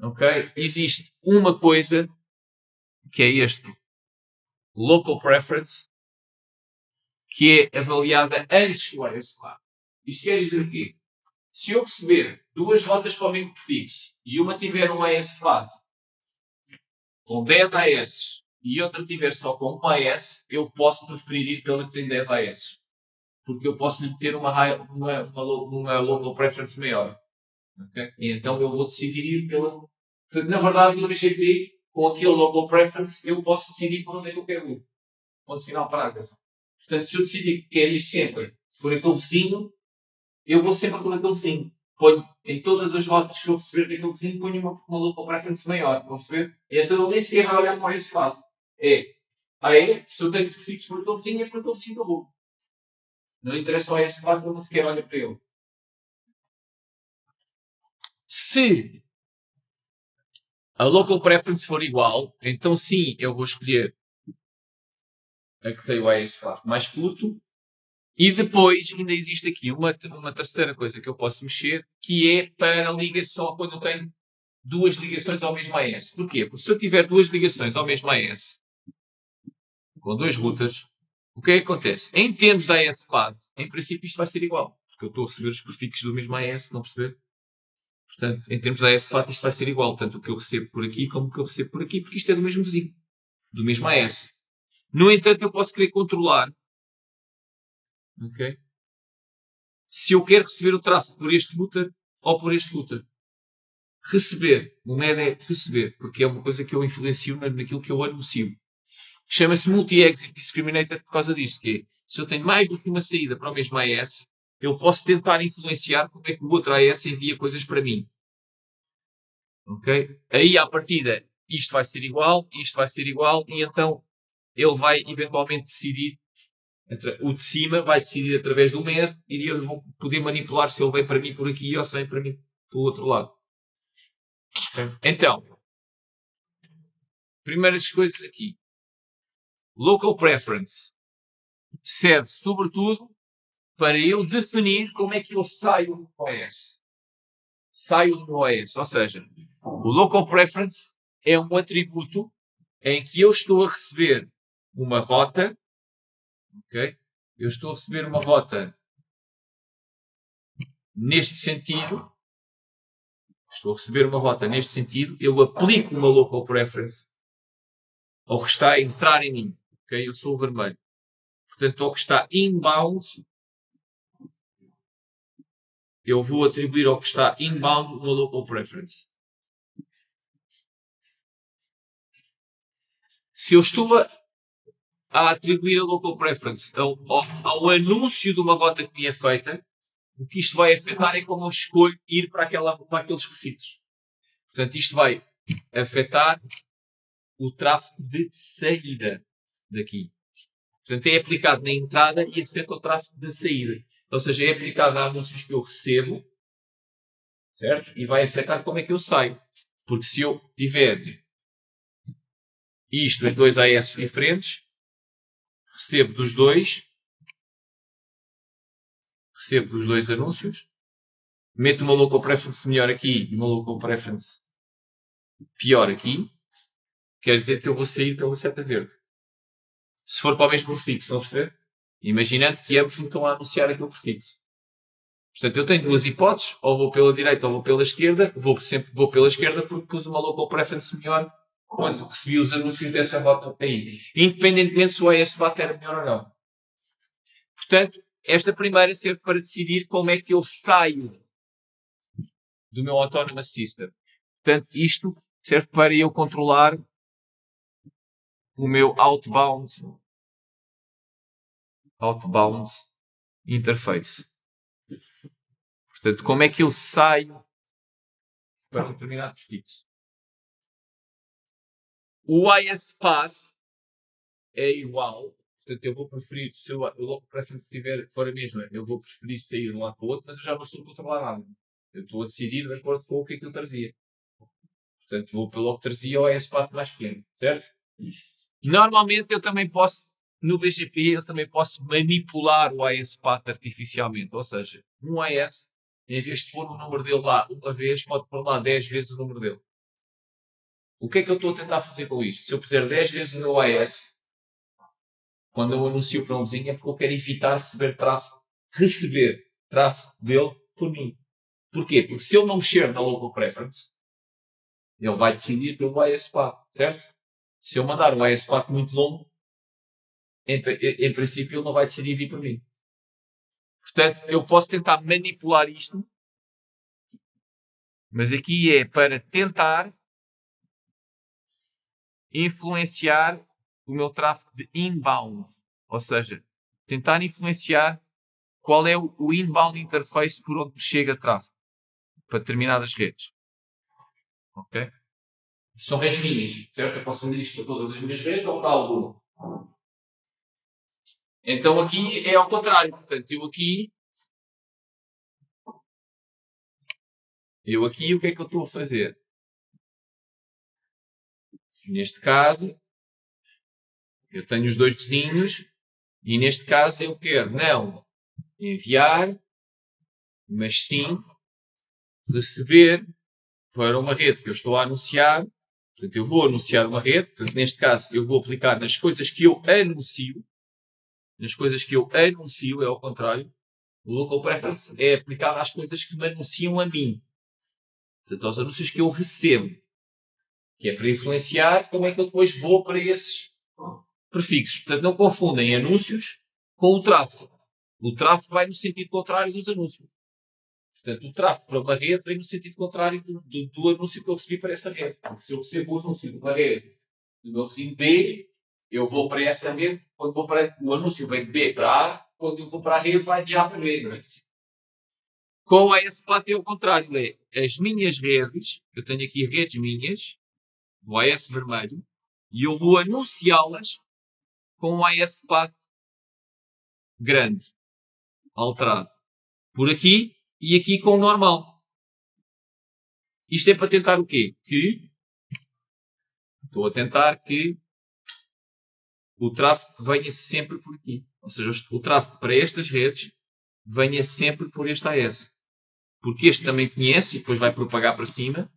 Ok? Existe uma coisa que é este local preference que é avaliada antes do AS path. Isto quer dizer o quê? Se eu receber duas rotas para o mesmo prefixo e uma tiver um AS path com 10 AS e outra tiver só com 1 AS, eu posso preferir ir pela que tem 10 AS. Porque eu posso ter uma local preference maior. Okay? E então eu vou decidir ir pela... Portanto, na verdade, no BGP, com aquele local preference, eu posso decidir por onde é que eu quero ir. Ponto final, parágrafo. Portanto, se eu decidir que quero ir sempre por aquele vizinho, eu vou sempre por aquele vizinho. ponho em todas as rotas que eu receber daquele vizinho, ponho uma local preference maior, estão a perceber? E então ele nem sequer vai olhar para esse lado. Se eu tenho prefixo por aquele vizinho, é por aquele vizinho que eu vou. Não interessa a esse lado, ele nem sequer olha para ele. Se a local preference for igual, então sim, eu vou escolher a que tem o AS mais curto. E depois ainda existe aqui uma terceira coisa que eu posso mexer, que é para ligação quando eu tenho duas ligações ao mesmo AS. Porquê? Porque se eu tiver duas ligações ao mesmo AS, com duas routers, o que é que acontece? Em termos da AS path, em princípio isto vai ser igual, porque eu estou a receber os prefixos do mesmo AS, não perceber? Portanto, em termos da AS path, isto vai ser igual, tanto o que eu recebo por aqui como o que eu recebo por aqui, porque isto é do mesmo vizinho, do mesmo AS. No entanto, eu posso querer controlar, ok? Se eu quero receber o tráfego por este router ou por este router. Receber. O MED é receber, porque é uma coisa que eu influencio naquilo que eu anuncio. Chama-se Multi-Exit Discriminator por causa disto, que é, se eu tenho mais do que uma saída para o mesmo AS, eu posso tentar influenciar como é que o outro AS envia coisas para mim. Ok? Aí, à partida, isto vai ser igual, e então ele vai eventualmente decidir, o de cima vai decidir através do MED, e eu vou poder manipular se ele vem para mim por aqui ou se vem para mim do outro lado. Então, primeiras coisas aqui. Local Preference serve sobretudo para eu definir como é que eu saio do OS. Saio do OS, ou seja, o Local Preference é um atributo em que eu estou a receber uma rota, ok? Eu estou a receber uma rota neste sentido, eu aplico uma Local Preference ao que está a entrar em mim, ok? Eu sou o vermelho. Portanto, ao que está inbound, eu vou atribuir ao que está inbound uma local preference. Se eu estou a atribuir a local preference ao anúncio de uma rota que me é feita, o que isto vai afetar é como eu escolho ir para aqueles prefixos. Portanto, isto vai afetar o tráfego de saída daqui. Portanto, é aplicado na entrada e afeta o tráfego de saída. Ou seja, é aplicado a anúncios que eu recebo, certo? E vai afetar como é que eu saio. Porque se eu tiver isto em dois AS diferentes, recebo dos dois anúncios, meto uma local preference melhor aqui e uma local preference pior aqui, quer dizer que eu vou sair pela seta verde. Se for para o mesmo prefixo, estão a perceber? Imaginando que ambos me estão a anunciar aquele prefixo. Portanto, eu tenho duas hipóteses, ou vou pela direita ou vou pela esquerda. Sempre vou pela esquerda porque pus uma local preference melhor quando recebi os anúncios dessa rota aí. Independentemente se o AS BAT era melhor ou não. Portanto, esta primeira serve para decidir como é que eu saio do meu Autonomous System. Portanto, isto serve para eu controlar o meu outbound interface. Portanto, como é que eu saio para um determinado prefixo. O ISPath é igual. Portanto, eu vou preferir, se o local preference for a mesma, eu vou preferir sair de um lado para o outro, mas eu já não estou a controlar nada. Eu estou a decidir de acordo com o que aquilo trazia. Portanto, vou pelo que trazia o ISPath mais pequeno, certo? Normalmente eu também posso, no BGP, eu também posso manipular o ISPath artificialmente. Ou seja, um IS, em vez de pôr o número dele lá uma vez, pode pôr lá 10 vezes o número dele. O que é que eu estou a tentar fazer com isto? Se eu puser 10 vezes o meu IS, quando eu anuncio para um vizinho, é porque eu quero evitar receber tráfego dele por mim. Porquê? Porque se ele não mexer na local preference, ele vai decidir pelo ISPath, certo? Se eu mandar um ISPath muito longo, em princípio ele não vai decidir vir por mim. Portanto, eu posso tentar manipular isto, mas aqui é para tentar influenciar o meu tráfego de inbound. Ou seja, tentar influenciar qual é o inbound interface por onde chega tráfego. para determinadas redes. Ok? São redes minhas, certo? Eu posso vender isto para todas as minhas redes ou para alguma. Então aqui é ao contrário. Portanto, eu aqui, o que é que eu estou a fazer? Neste caso, eu tenho os dois vizinhos e neste caso eu quero não enviar, mas sim receber para uma rede que eu estou a anunciar. Portanto, eu vou anunciar uma rede. Portanto, neste caso, eu vou aplicar nas coisas que eu anuncio. Nas coisas que eu anuncio, é ao contrário. O local preference é aplicado às coisas que me anunciam a mim. Portanto, aos anúncios que eu recebo. Que é para influenciar como é que eu depois vou para esses prefixos. Portanto, não confundem anúncios com o tráfego. O tráfego vai no sentido contrário dos anúncios. Portanto, o tráfego para uma rede vem no sentido contrário do anúncio que eu recebi para essa rede. Se eu recebo o anúncio de uma rede do meu vizinho B, eu vou para essa rede. Quando vou para o anúncio vem de B para A, quando eu vou para a rede vai de A para B. Não é? Com a AS-Path é o contrário. É as minhas redes, eu tenho aqui redes minhas, do AS vermelho, e eu vou anunciá-las com o AS-Path grande, alterado. Por aqui e aqui com o normal. Isto é para tentar o quê? Estou a tentar que o tráfego venha sempre por aqui. Ou seja, o tráfego para estas redes venha sempre por este AS. Porque este também conhece e depois vai propagar para cima.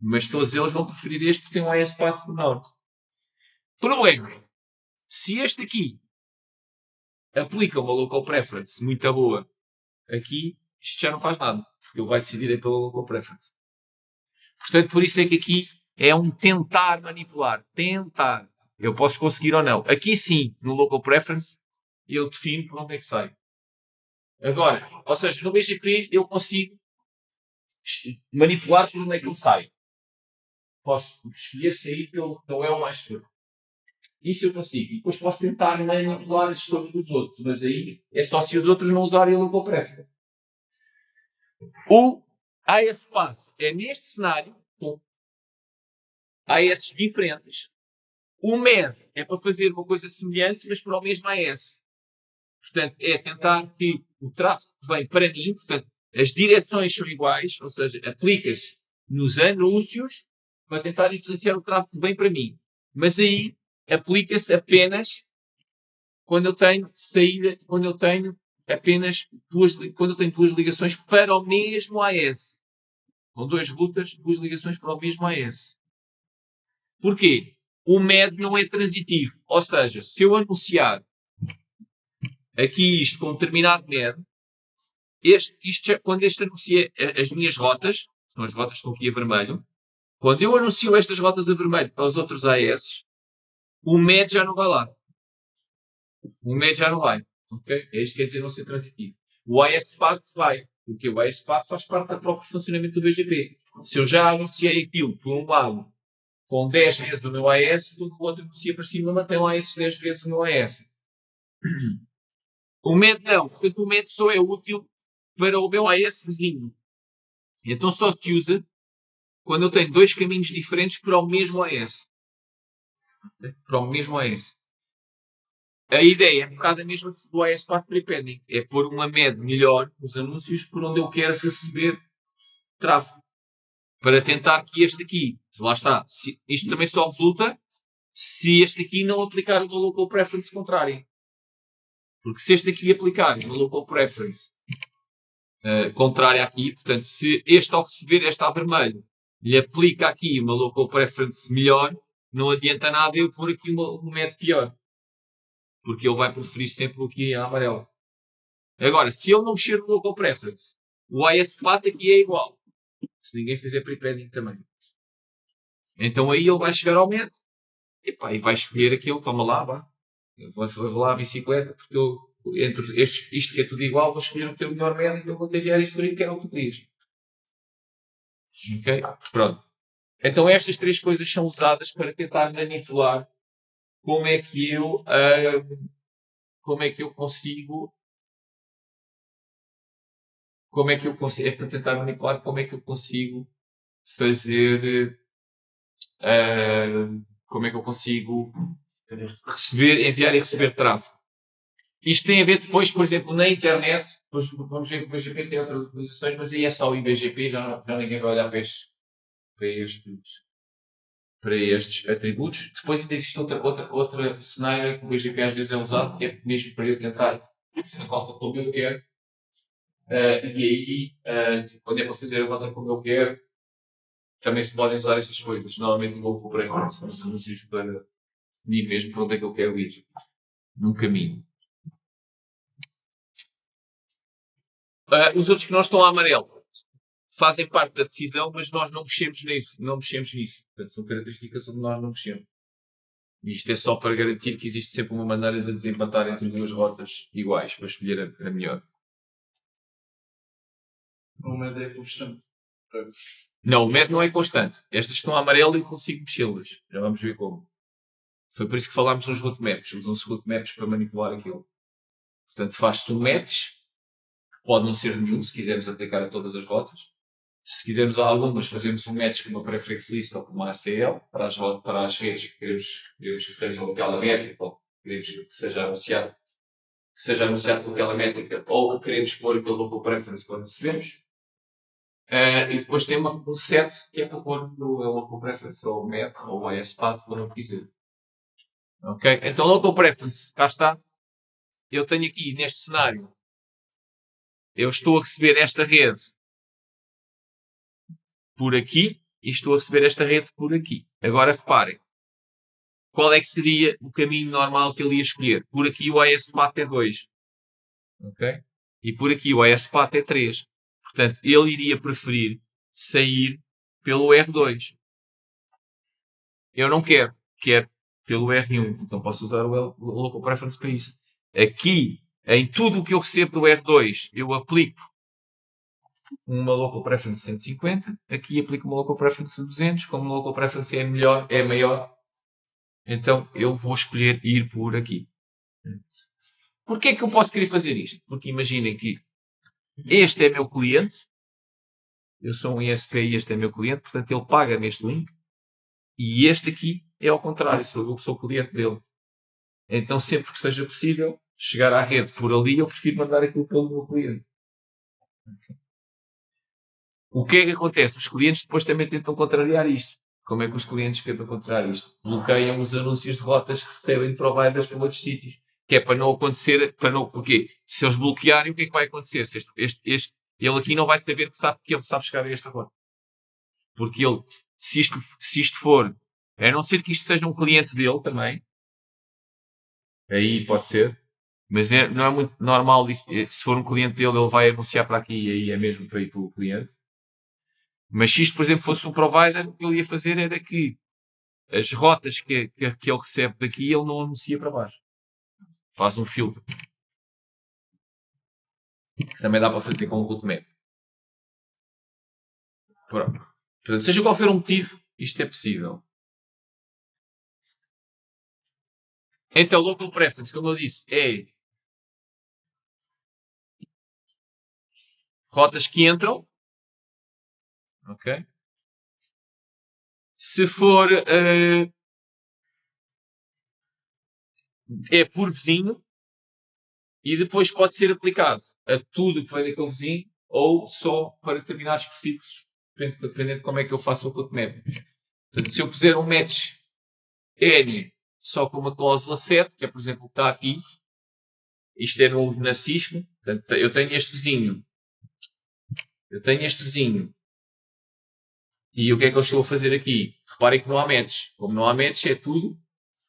Mas todos eles vão preferir este porque tem um AS path menor. Problema. Se este aqui aplica uma local preference muito boa aqui, isto já não faz nada. Porque ele vai decidir pela local preference. Portanto, por isso é que aqui é um tentar manipular. Tentar. Eu posso conseguir ou não. Aqui sim, no local preference, eu defino por onde é que sai. Agora, ou seja, no BGP eu consigo manipular por onde é que eu saio. Posso escolher sair pelo que não é o mais seguro. Isso eu consigo. E depois posso tentar manipular a escolha dos outros. Mas aí é só se os outros não usarem o local preference. O AS Path é neste cenário, com AS diferentes. O MED é para fazer uma coisa semelhante, mas para o mesmo AS. Portanto, é tentar que o tráfego que vem para mim, portanto, as direções são iguais, ou seja, aplica-se nos anúncios para tentar influenciar o tráfego que vem para mim. Mas aí aplica-se apenas quando eu tenho saída, quando eu tenho apenas quando eu tenho duas ligações para o mesmo AS. Com duas rutas, duas ligações para o mesmo AS. Porquê? O MED não é transitivo. Ou seja, se eu anunciar aqui isto com um determinado MED, quando este anuncia as minhas rotas, são as rotas que estão aqui a vermelho, quando eu anuncio estas rotas a vermelho para os outros AS, o MED já não vai lá. O MED já não vai. Okay? É isto que quer dizer não ser transitivo. O AS-Path vai. Porque o AS-Path faz parte do próprio funcionamento do BGP. Se eu já anunciei aquilo por um lado com 10 vezes o meu AS, tudo o outro anuncia para cima mantém lá esses 10 vezes o meu AS. O MED não. Portanto, o MED só é útil para o meu AS vizinho. Então só se usa quando eu tenho dois caminhos diferentes para o mesmo AS. Para o mesmo AS. A ideia é um bocado a mesma do AS Path Prepending. É pôr uma MED melhor nos anúncios por onde eu quero receber tráfego. Para tentar que este aqui, lá está, isto também só resulta se este aqui não aplicar uma local preference contrária. Porque se este aqui aplicar uma local preference contrária aqui, portanto, se este ao receber este a vermelho lhe aplica aqui uma local preference melhor, não adianta nada eu pôr aqui um MED pior. Porque ele vai preferir sempre o que é amarelo. Agora, se ele não mexer no local preference, o AS-Path aqui é igual. Se ninguém fizer prepending também. Então aí ele vai chegar ao MED e vai escolher aquilo, toma lá, vá. Vou lá a bicicleta, porque eu, entre isto que é tudo igual, vou escolher o teu melhor MED e eu vou te enviar isto por aí, que era o que tu querias. Ok? Pronto. Então estas três coisas são usadas para tentar manipular como é que eu consigo como é que eu consigo, é para tentar manipular como é que eu consigo fazer, como é que eu consigo receber, enviar e receber tráfego. Isto tem a ver depois, por exemplo, na internet, depois vamos ver que o BGP tem outras utilizações, mas aí é só o IBGP, já ninguém vai olhar para estes atributos. Depois ainda existe outra cenário que o BGP às vezes é usado, que é mesmo para eu tentar fazer a rota como eu quero. E aí, quando é para fazer a rota como eu quero, também se podem usar estas coisas. Normalmente vou por preferência, são os anúncios para definir mesmo para onde é que eu quero ir num caminho. Os outros que não estão a amarelo fazem parte da decisão, mas nós não mexemos nisso. Portanto, são características onde nós não mexemos. E isto é só para garantir que existe sempre uma maneira de desempatar entre duas rotas iguais, para escolher a melhor. O MED é constante. Não, o MED não é constante. Estas estão a amarelo e eu consigo mexê-las. Já vamos ver como. Foi por isso que falámos nos roadmaps. Usam-se roadmaps para manipular aquilo. Portanto, faz-se um match, que pode não ser nenhum, se quisermos aplicar a todas as rotas. Se quisermos a algumas, fazemos um match com uma preference list ou com uma ACL para as redes que queremos que tenham aquela métrica, ou queremos que seja anunciado por aquela métrica, ou que queremos pôr pelo local preference quando recebemos. E depois tem um set que é para pôr no local preference, ou o MED, ou o ISPath, como quiser. Ok? Então, local preference, cá está. Eu tenho aqui, neste cenário, eu estou a receber esta rede por aqui e estou a receber esta rede por aqui. Agora reparem, qual é que seria o caminho normal que ele ia escolher? Por aqui o ISPath é 2. Ok? E por aqui o ISPath é 3. Portanto, ele iria preferir sair pelo R2. Eu não quero. Quero pelo R1. Então posso usar o Local Preference para isso. Aqui, em tudo o que eu recebo do R2, eu aplico uma Local Preference 150. Aqui aplico uma Local Preference 200. Como a Local Preference é maior, então eu vou escolher ir por aqui. Porquê é que eu posso querer fazer isto? Porque imaginem que este é meu cliente. Eu sou um ISP e este é meu cliente. Portanto, ele paga neste link. E este aqui é ao contrário. Eu sou cliente dele. Então, sempre que seja possível chegar à rede por ali, eu prefiro mandar aquilo pelo meu cliente. O que é que acontece? Os clientes depois também tentam contrariar isto. Como é que os clientes tentam contrariar isto? Bloqueiam os anúncios de rotas que recebem de providers para outros sítios. Que é para não acontecer, Porquê? Se eles bloquearem, o que é que vai acontecer? Se ele aqui não vai saber que ele sabe chegar a esta rota. Porque ele, se isto for, a não ser que isto seja um cliente dele também, aí pode ser, mas não é muito normal, se for um cliente dele, ele vai anunciar para aqui e aí é mesmo para ir para o cliente. Mas se isto, por exemplo, fosse um provider, o que ele ia fazer era que as rotas que ele recebe daqui, ele não anuncia para baixo. Faz um filtro. Que também dá para fazer com o roadmap. Pronto. Portanto, seja qual for o motivo, isto é possível. Então, local preference, como eu disse, é rotas que entram. Ok? Se for é por vizinho e depois pode ser aplicado a tudo que vem daquele vizinho ou só para determinados perfis, dependendo de como é que eu faço o roadmap. Portanto, se eu puser um match N só com uma cláusula 7, que é por exemplo o que está aqui, isto é no nazismo, portanto, eu tenho este vizinho e o que é que eu estou a fazer aqui? Reparem que não há match. Como não há match, é tudo.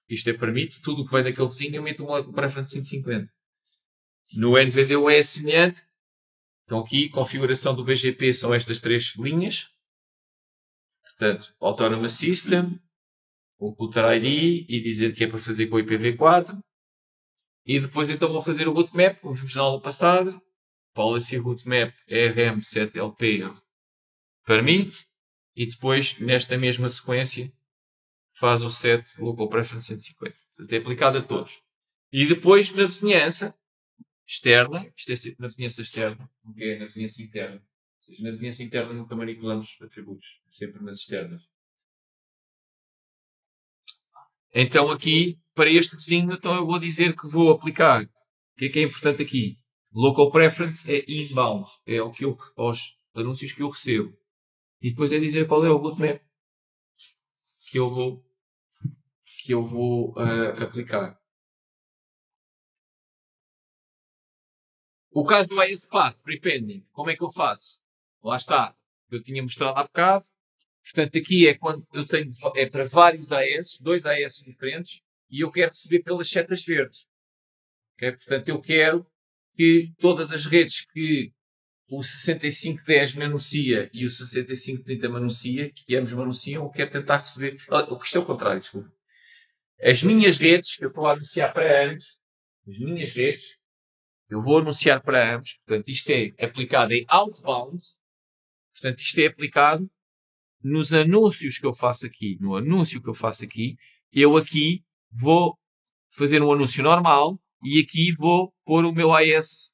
Isto permite, tudo o que vem daquele vizinho, eu meto uma preference 150. No NVDO é semelhante. Então aqui, configuração do BGP são estas três linhas. Portanto, Autonomous System, o Router ID e dizer que é para fazer com o IPv4. E depois então vou fazer o rootmap, como vimos na aula passada. Policy Rootmap RM7LP permite. E depois, nesta mesma sequência, faz o set Local Preference 150. Portanto, é aplicado a todos. E depois, na vizinhança, externa, isto é sempre na vizinhança externa, nunca é na vizinhança interna. Ou seja, na vizinhança interna nunca manipulamos atributos, sempre nas externas. Então aqui, para este vizinho, então eu vou dizer que vou aplicar. O que é importante aqui? Local preference é inbound, é o que aos anúncios que eu recebo. E depois é dizer qual é o bootmap que eu vou aplicar. O caso do IS Path Prepending, como é que eu faço? Lá está, eu tinha mostrado há bocado. Portanto, aqui é quando eu tenho, é para vários AS, 2 AS diferentes, e eu quero receber pelas setas verdes. Okay? Portanto, eu quero que todas as redes que o 6510 me anuncia e o 6530 me anuncia, que ambos me anunciam, eu quero tentar receber. O que isto é o contrário, desculpa. As minhas redes, que eu estou a anunciar para ambos, as minhas redes, eu vou anunciar para ambos, portanto, isto é aplicado em outbound, portanto, isto é aplicado nos anúncios que eu faço aqui. No anúncio que eu faço aqui, eu aqui vou fazer um anúncio normal e aqui vou pôr o meu AS.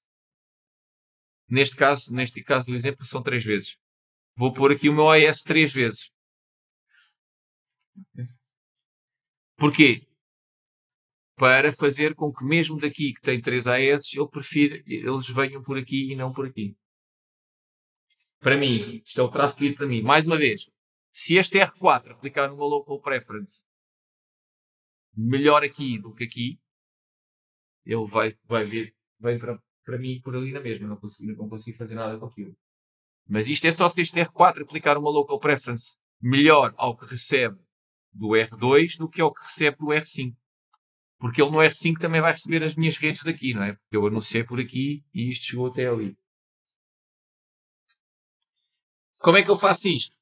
Neste caso do exemplo, são 3 vezes. Vou pôr aqui o meu AS 3 vezes. Porquê? Para fazer com que mesmo daqui que tem 3 AS, eu prefiro eles venham por aqui e não por aqui. Para mim, isto é o tráfego para mim. Mais uma vez, se este R4 aplicar numa local preference melhor aqui do que aqui, ele vai vir, vem para mim por ali na mesma. Não consigo fazer nada com aquilo. Mas isto é só se este R4 aplicar uma local preference melhor ao que recebe do R2 do que ao que recebe do R5. Porque ele no R5 também vai receber as minhas redes daqui, não é? Porque eu anunciei por aqui e isto chegou até ali. Como é que eu faço isto?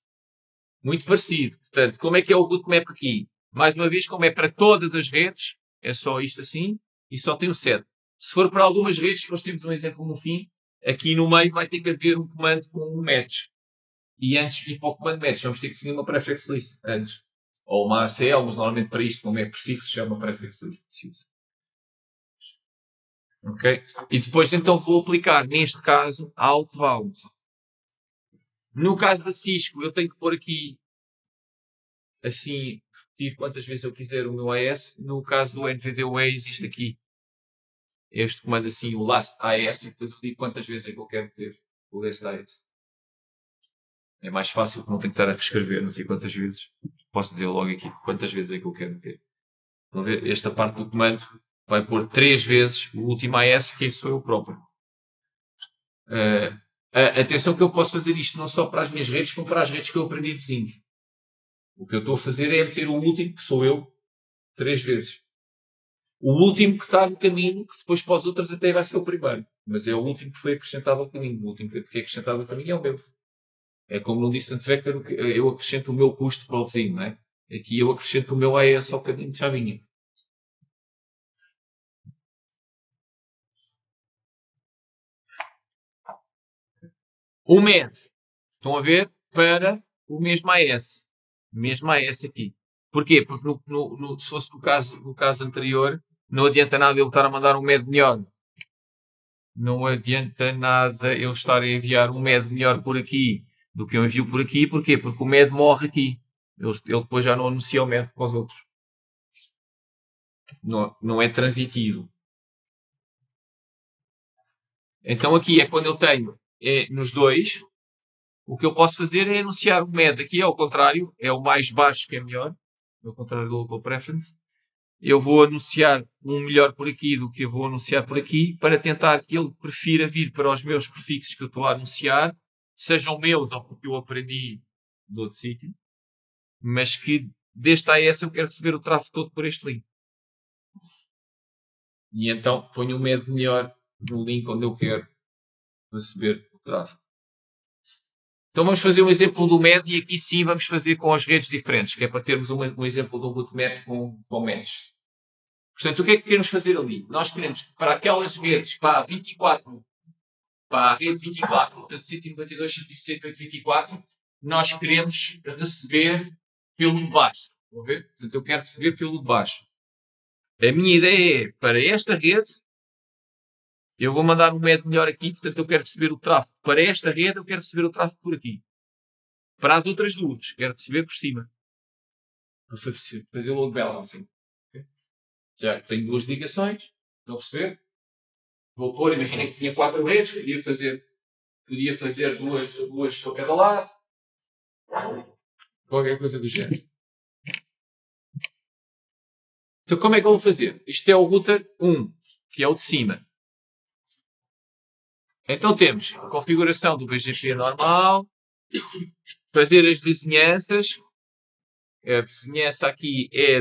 Muito parecido. Portanto, como é que é o bootmap aqui? Mais uma vez, como é para todas as redes, é só isto assim e só tem o set. Se for para algumas redes, nós temos um exemplo no fim, aqui no meio vai ter que haver um comando com um match. E antes de ir para o comando match, vamos ter que definir uma prefix list antes. Ou uma ACL, mas normalmente para isto, como é prefixo, se chama prefix list. Ok? E depois então vou aplicar, neste caso, a outbound. No caso da Cisco, eu tenho que pôr aqui, assim, repetir quantas vezes eu quiser o meu AS. No caso do NVDA, existe aqui este comando assim, o last AS, e depois eu digo quantas vezes é que eu quero ter o last AS. É mais fácil, porque não tenho que estar a reescrever, não sei quantas vezes. Posso dizer logo aqui quantas vezes é que eu quero ter. Vão ver, esta parte do comando vai pôr 3 vezes o último AS, que sou eu próprio. Atenção que eu posso fazer isto não só para as minhas redes, como para as redes que eu aprendi de vizinhos. O que eu estou a fazer é meter o último, que sou eu, 3 vezes. O último que está no caminho, que depois para os outros até vai ser o primeiro. Mas é o último que foi acrescentado ao caminho. O último que é acrescentado ao caminho é o meu. É como no Distance Vector, eu acrescento o meu custo para o vizinho, não é? Aqui eu acrescento o meu AS ao caminho de chavinha. O MED, estão a ver, para o mesmo AS. Mesmo AS aqui. Porquê? Porque se fosse no caso anterior, não adianta nada ele estar a mandar um MED melhor. Não adianta nada eu estar a enviar um MED melhor por aqui do que eu envio por aqui. Porquê? Porque o MED morre aqui. Ele depois já não anuncia o MED para os outros. Não é transitivo. Então aqui é quando eu tenho nos dois, o que eu posso fazer é anunciar o MED. Aqui é ao contrário, é o mais baixo que é melhor, ao contrário do Local Preference. Eu vou anunciar um melhor por aqui do que eu vou anunciar por aqui, para tentar que ele prefira vir para os meus prefixos que eu estou a anunciar, sejam meus ou porque eu aprendi de outro sítio, mas que deste AS eu quero receber o tráfego todo por este link. E então ponho o MED melhor no link onde eu quero receber o tráfego. Então vamos fazer um exemplo do MED e aqui sim vamos fazer com as redes diferentes, que é para termos um exemplo do bootmap com matches. Portanto, o que é que queremos fazer ali? Nós queremos, para aquelas redes, para a rede 24, portanto 192, 168, 24, nós queremos receber pelo de baixo. Vão ver? Portanto, eu quero receber pelo de baixo. A minha ideia é, para esta rede, Eu vou mandar um MED melhor aqui, portanto eu quero receber o tráfego. Para esta rede eu quero receber o tráfego por aqui. Para as outras duas, quero receber por cima. Para fazer o load balancing. Okay? Já tenho duas ligações, estão a perceber? Vou pôr, imaginem que tinha 4 redes, podia fazer duas para cada lado. Qualquer coisa do género. Então como é que eu vou fazer? Isto é o router 1, que é o de cima. Então temos a configuração do BGP normal, fazer as vizinhanças. A vizinhança aqui é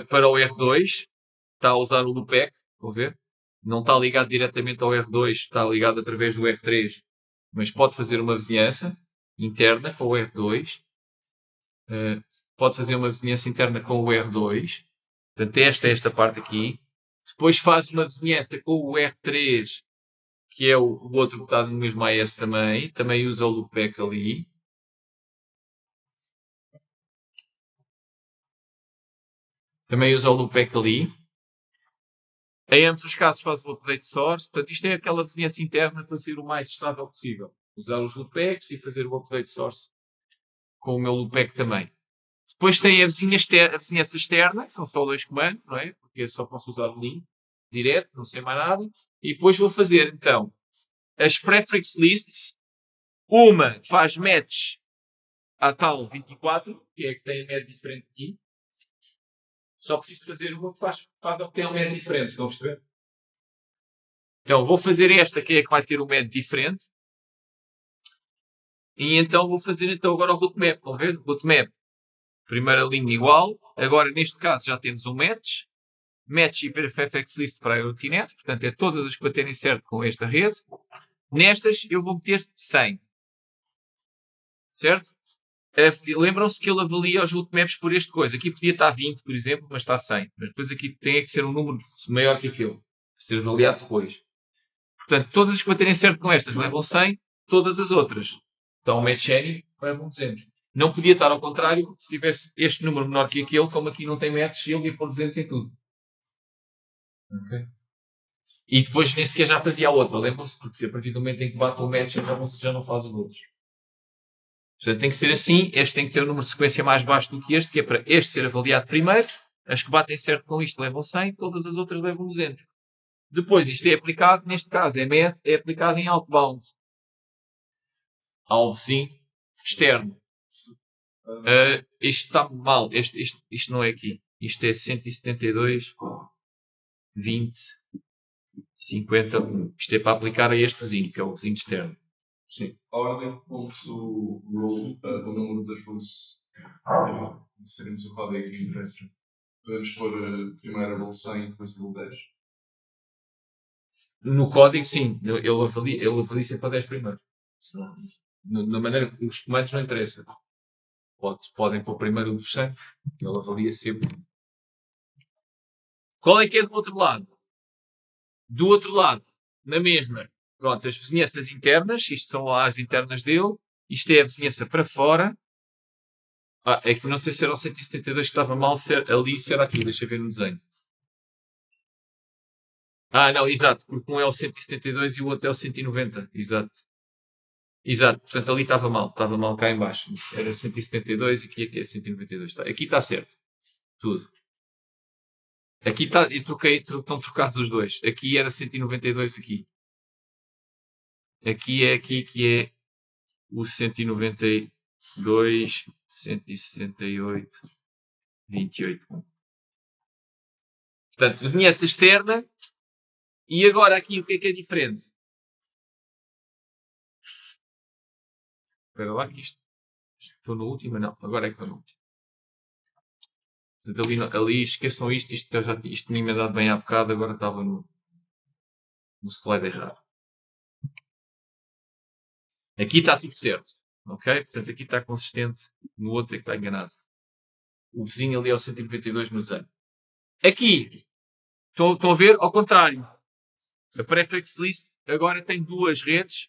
para o R2, está a usar o loopback, vão ver? Não está ligado diretamente ao R2, está ligado através do R3, mas pode fazer uma vizinhança interna com o R2. Pode fazer uma vizinhança interna com o R2. Portanto, esta parte aqui. Depois faz uma vizinhança com o R3, que é o outro que está no mesmo AS também. Também usa o loopback ali. Em ambos os casos faz o update source. Portanto, isto é aquela vizinhança interna para ser o mais estável possível. Usar os loopbacks e fazer o update source com o meu loopback também. Depois tem a vizinhança externa, que são só 2 comandos, não é? Porque só posso usar o link direto, não sei mais nada. E depois vou fazer, então, as prefix lists. Uma faz match à tal 24, que é a que tem a MED diferente aqui. Só preciso fazer uma que faz a que tem um MED diferente, estão a perceber? Então, vou fazer esta, que é a que vai ter um MED diferente. E então, vou fazer agora o routemap. Estão a ver? Routemap. Primeira linha igual. Agora, neste caso, já temos um match. Match e prefix list para a IoTNet. Portanto, é todas as que baterem certo com esta rede. Nestas, eu vou meter 100. Certo? Lembram-se que ele avalia os routemaps por este coisa. Aqui podia estar 20, por exemplo, mas está 100. Mas depois aqui tem que ser um número maior que aquele. Para ser avaliado depois. Portanto, todas as que baterem certo com estas levam 100. Todas as outras estão match any, levam 200. Não podia estar ao contrário, porque se tivesse este número menor que aquele, como aqui não tem match, ele ia pôr 200 em tudo. Okay. E depois nem sequer já fazia a outra. Lembram-se? Porque se a partir do momento em que bate o match, já não faz os outros. Portanto, tem que ser assim. Este tem que ter um número de sequência mais baixo do que este, que é para este ser avaliado primeiro. As que batem certo com isto levam 100, todas as outras levam 200. Depois, isto é aplicado, neste caso, é aplicado em outbound. Ao vizinho externo. Isto está mal. Isto não é aqui. Isto é 172, 20, 50. Isto é para aplicar a este vizinho, que é o vizinho externo. Sim. A ordem que pomos o número das rules, inserimos o código que interessa. Podemos pôr primeiro a rule 100 e depois a rule 10. No código, sim. Ele avalia sempre a 10 primeiro. Na maneira que os comandos não interessam. Podem pôr primeiro o dos 100. Ele avalia sempre. Qual é que é do outro lado? Do outro lado, na mesma. Pronto, as vizinhanças internas. Isto são lá as internas dele. Isto é a vizinhança para fora. É que não sei se era o 172 que estava mal. Ali, se era aqui. Deixa eu ver no desenho. Não, exato. Porque um é o 172 e o outro é o 190. Exato. Exato, portanto ali estava mal cá em baixo. Era 172 e aqui é 192. Aqui está certo. Tudo. Aqui está, estão trocados os dois. Aqui era 192 aqui. Aqui que é o 192, 168, 28. Portanto, vizinhança externa. E agora aqui o que é diferente? Espera lá que isto. Estou no último, não. Agora é que estou no último. Portanto, ali esqueçam isto tinha-me dado bem há bocado, agora estava no slide errado. Aqui está tudo certo, ok? Portanto, aqui está consistente, no outro é que está enganado. O vizinho ali é o 192 no desenho. Aqui, estão a ver? Ao contrário. A prefix list agora tem duas redes,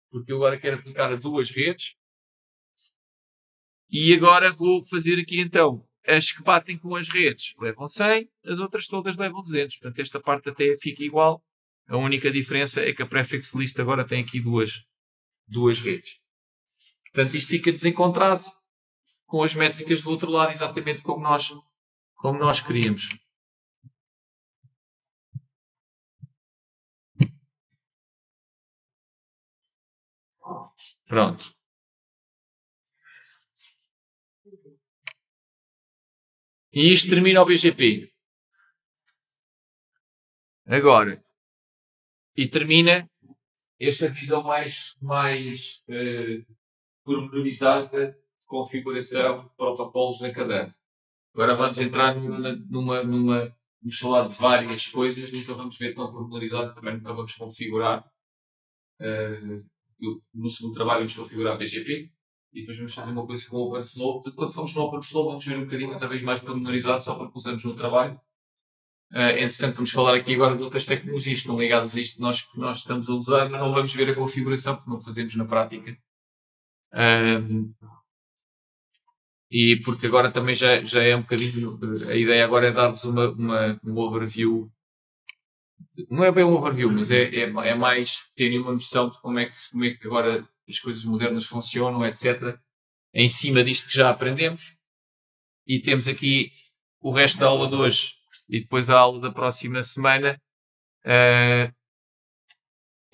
porque eu agora quero aplicar a duas redes. E agora vou fazer aqui então as que batem com as redes levam 100, as outras todas levam 200. Portanto, esta parte até fica igual. A única diferença é que a prefix list agora tem aqui duas redes. Portanto, isto fica desencontrado com as métricas do outro lado, exatamente como nós queríamos. Pronto. E isto termina o BGP. Agora, e termina esta visão mais pormenorizada de configuração de protocolos na cadeia. Agora vamos entrar vamos falar de várias coisas, então vamos ver tão pormenorizado, também nunca vamos configurar. No segundo trabalho vamos configurar BGP e depois vamos fazer uma coisa com o OpenFlow. Quando formos no OpenFlow vamos ver um bocadinho outra vez mais pormenorizado, só porque usamos no trabalho. Entretanto, vamos falar aqui agora de outras tecnologias que estão ligadas a isto que nós estamos a usar, mas não vamos ver a configuração porque não fazemos na prática. E porque agora também já é um bocadinho. A ideia agora é dar-vos um overview. Não é bem um overview, mas é mais terem uma noção de como é que agora as coisas modernas funcionam, etc. Em cima disto que já aprendemos. E temos aqui o resto da aula de hoje e depois a aula da próxima semana,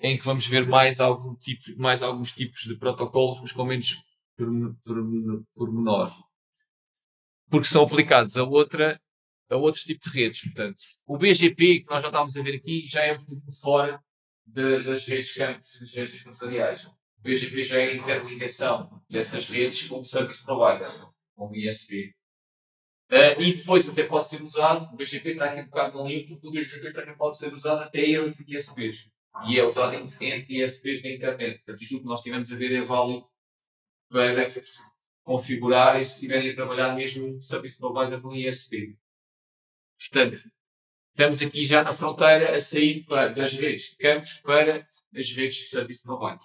em que vamos ver mais alguns tipos de protocolos, mas com menos pormenor. Porque são aplicados a outros tipos de redes. Portanto, o BGP, que nós já estávamos a ver aqui, já é um pouco fora das redes campus, das redes empresariais. O BGP já é a interligação dessas redes com o Service Provider, com o ISP. E depois até pode ser usado, o BGP está aqui um bocado no livro, porque o BGP também pode ser usado até entre ISPs. E é usado entre ISPs na internet. Portanto, aquilo que nós estivemos a ver é válido para configurar e se estiverem a trabalhar mesmo no Service Provider no ISP. Portanto, estamos aqui já na fronteira a sair das redes de campos para as redes de Service Provider.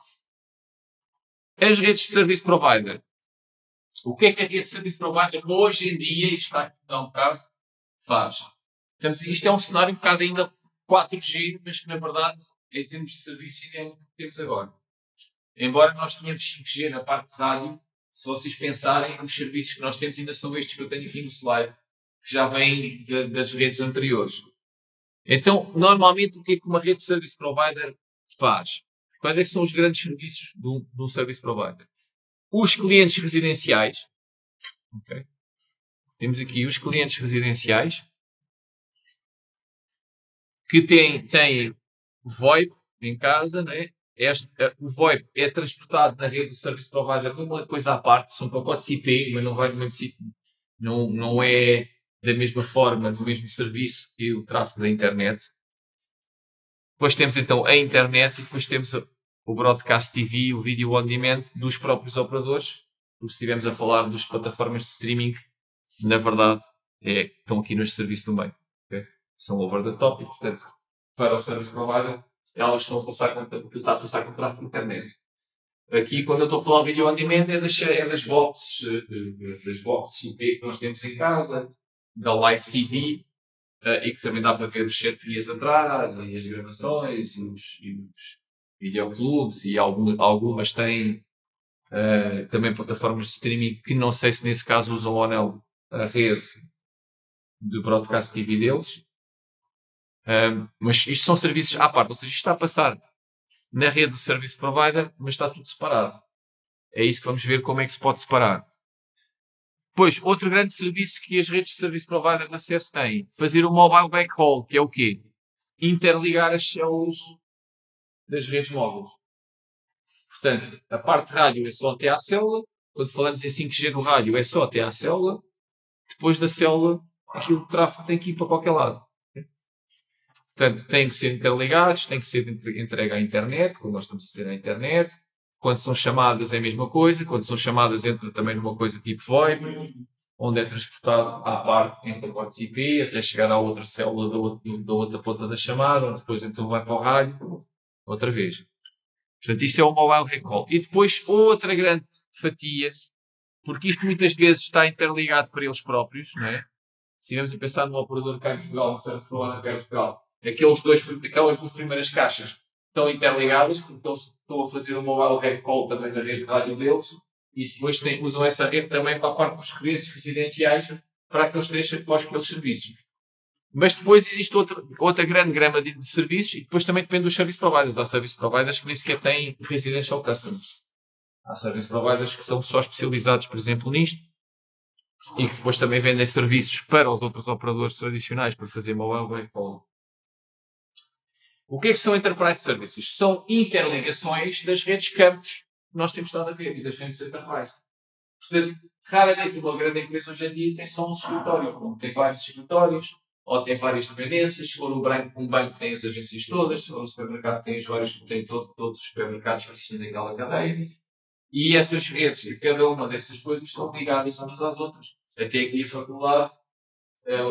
As redes de Service Provider. O que é que a rede de Service Provider hoje em dia, isto está aqui um bocado, faz? Isto é um cenário um bocado ainda 4G, mas que na verdade, em termos de serviço, ainda é o que temos agora. Embora nós tenhamos 5G na parte de rádio, se vocês pensarem, os serviços que nós temos ainda são estes que eu tenho aqui no slide, que já vêm das redes anteriores. Então, normalmente, o que é que uma rede de Service Provider faz? Quais é que são os grandes serviços de um Service Provider? Os clientes residenciais. Okay. Temos aqui os clientes residenciais que têm VoIP em casa, né? O VoIP é transportado na rede do Service Provider de uma coisa à parte, são pacotes IP, mas não vai no mesmo sítio, não é da mesma forma, do mesmo serviço que o tráfego da internet. Depois temos então a internet e depois temos o Broadcast TV, o Video On Demand dos próprios operadores, porque se estivermos a falar das plataformas de streaming, na verdade estão aqui neste serviço também. Okay? São over the top e, portanto, para o Service Provider, elas estão a passar com tráfego de internet. Aqui, quando eu estou a falar de Video On Demand, é das boxes IP que nós temos em casa, da Live TV, e que também dá para ver os 7 dias atrás, e as gravações, e os videoclubes, e algumas têm também plataformas de streaming que não sei se nesse caso usam ou não a rede de Broadcast TV deles. Mas isto são serviços à parte, ou seja, isto está a passar na rede do Service Provider, mas está tudo separado. É isso que vamos ver como é que se pode separar. Depois, outro grande serviço que as redes de Service Provider de acesso têm, fazer o Mobile Backhaul, que é o quê? Interligar as células das redes móveis. Portanto, a parte de rádio é só até à célula, quando falamos em 5G do rádio é só até à célula, depois da célula, aquilo de tráfego tem que ir para qualquer lado. Portanto, têm que ser interligados, tem que ser entregue à internet, quando nós estamos a ser à internet. Quando são chamadas é a mesma coisa. Quando são chamadas entra também numa coisa tipo VoIP, onde é transportado à parte em pacotes IP até chegar à outra célula da outra ponta da chamada, onde depois então vai para o rádio, outra vez. Portanto, isto é o Mobile Backhaul. E depois outra grande fatia porque isso muitas vezes está interligado para eles próprios, não é? Se estivermos a pensar num operador cá em Portugal, no service provider cá em Portugal, aquelas duas primeiras caixas estão interligadas, porque estão a fazer o mobile rate call também na rede de rádio deles, e depois usam essa rede também para a parte dos clientes residenciais, para aqueles serviços. Mas depois existe outra grande gama de serviços, e depois também depende dos service providers. Há service providers que nem sequer têm residential customers. Há service providers que estão só especializados, por exemplo, nisto, e que depois também vendem serviços para os outros operadores tradicionais para fazer mobile rate call. O que são Enterprise Services? São interligações das redes campos que nós temos estado a ver e das redes Enterprise. Portanto, raramente uma grande empresa hoje em dia tem só um escritório. Tem vários escritórios, ou tem várias dependências. Se for um banco tem as agências todas. Se for um supermercado tem todos os supermercados que existem naquela cadeia. E essas redes, cada uma dessas coisas são ligadas umas às outras. Até aqui a faculdade,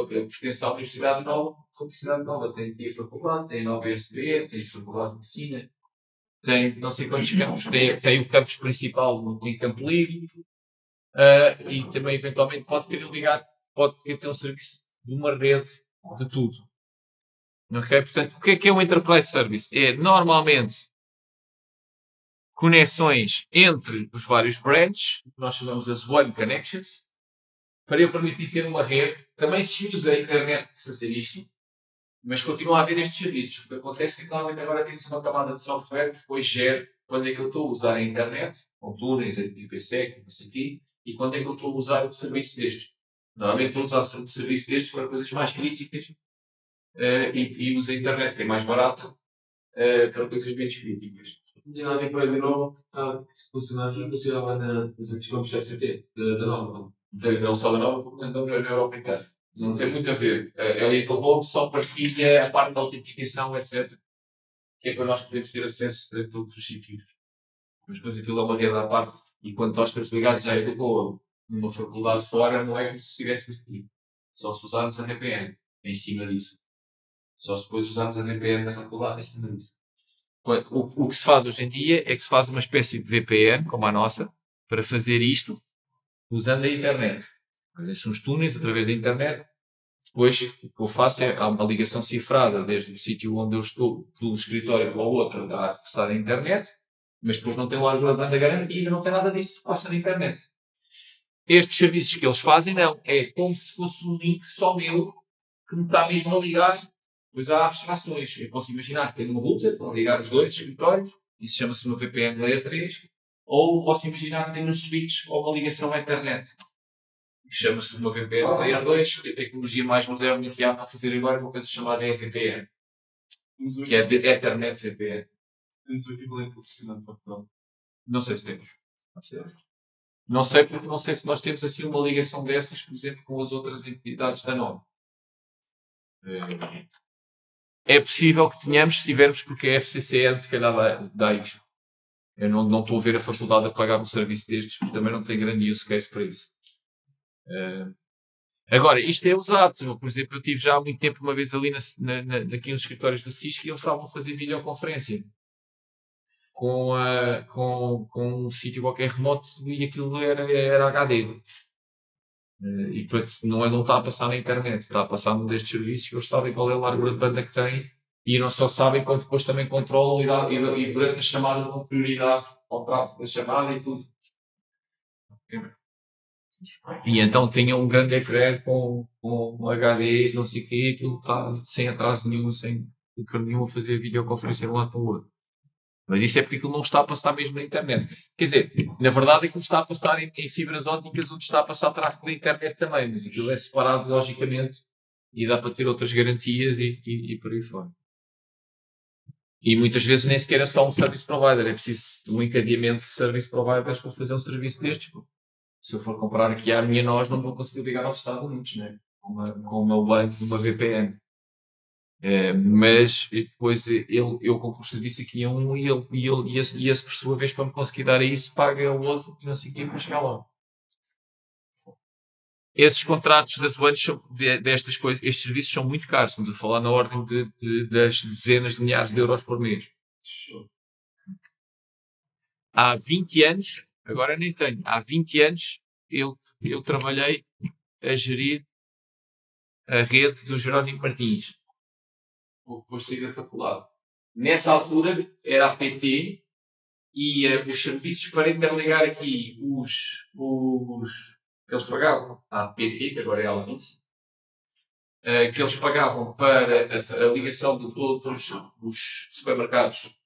pertence à Universidade Nova. A Universidade Nova tem aqui a faculdade, tem a Nova SBE, tem a Faculdade de Medicina, tem não sei quantos campos, tem o campus principal em Campo Livre, e também eventualmente pode querer ter um serviço de uma rede de tudo. Ok? Portanto, o que é um Enterprise Service? É normalmente conexões entre os vários branches, que nós chamamos as One Connections, para eu permitir ter uma rede. Também se usa a internet para fazer isto, mas continua a haver estes serviços. O que acontece é que normalmente agora temos uma camada de software que depois gera quando é que eu estou a usar a internet, com túneis, IPsec, não sei o quê, e quando é que eu estou a usar o serviço destes. Normalmente estou a usar o serviço destes para coisas mais críticas, e uso a internet, que é mais barata, para coisas menos críticas. Geralmente vai de novo, se funcionava nas antigas CCT, da nova. Não só da nova, como na Europa inteira. Não tem muito a ver. A Little Bob só partilha a parte da autenticação, etc. Que é para nós podermos ter acesso a todos os sítios. Mas depois aquilo é uma rede à parte. E quando nós estamos ligados à Little Bob, numa faculdade fora, não é como se estivéssemos aqui. Só se usarmos a VPN em cima disso. Só se depois usarmos a VPN na faculdade em cima disso. O que se faz hoje em dia é que se faz uma espécie de VPN, como a nossa, para fazer isto usando a internet. Fazem-se uns túneis através da internet. Depois, o que eu faço é uma ligação cifrada desde o sítio onde eu estou, do escritório ao outro, a acessar a internet, mas depois não tem largura de banda garantida, não tem nada disso que passa na internet. Estes serviços que eles fazem, não. É como se fosse um link só meu, que me está mesmo a ligar. Pois há abstrações. Eu posso imaginar que tenho um router para ligar os dois escritórios, isso chama-se uma VPN Layer 3, ou posso imaginar que tenho um switch ou uma ligação à internet. Chama-se uma VPN Layer 2, que é a tecnologia mais moderna que há para fazer agora uma coisa chamada EVPN, que é de Ethernet VPN. Temos o equivalente alucinante para Portugal. Não sei se temos. Não sei, porque não sei se nós temos assim uma ligação dessas, por exemplo, com as outras entidades da NOM. É possível que tenhamos, se tivermos, porque a FCCN se calhar dá isto. Eu não estou a ver a faculdade a pagar um serviço destes, porque também não tem grande use case para isso. Agora, isto é usado. Por exemplo, eu estive já há muito tempo, uma vez ali aqui nos escritórios da Cisco, e eles estavam a fazer videoconferência com um sítio qualquer remoto, e aquilo era HD. E portanto, não está a passar na internet, está a passar num destes serviços que eles sabem qual é a largura de banda que tem, e não só sabem, como depois também controlam e durante a chamada dão prioridade ao tráfego da chamada e tudo. E então tinha um grande ecrã com HD, não sei o quê, aquilo está sem atraso nenhum, sem nenhum a fazer videoconferência de um lado para o outro. Mas isso é porque aquilo não está a passar mesmo na internet. Quer dizer, na verdade aquilo está a passar em fibras ópticas, onde está a passar tráfego da internet também, mas aquilo é separado logicamente e dá para ter outras garantias e por aí fora. E muitas vezes nem sequer é só um service provider, é preciso um encadeamento de service providers para fazer um serviço destes. Se eu for comprar aqui a minha nós, não vou conseguir ligar aos Estados Unidos, né? Com o meu banco de uma VPN. Mas depois eu compro o serviço aqui a um e esse por sua vez, para me conseguir dar isso, paga ao outro e não sei o que para chegar lá. Esses contratos das Ones destas coisas, estes serviços são muito caros, estamos a falar na ordem das dezenas de milhares de euros por mês. Há 20 anos, agora nem tenho, há 20 anos eu trabalhei a gerir a rede do Jerónimo Martins, depois saí da faculdade. Nessa altura era a PT e os serviços para interligar aqui os que eles pagavam à PT, que agora é a Altice, que eles pagavam para a ligação de todos os supermercados,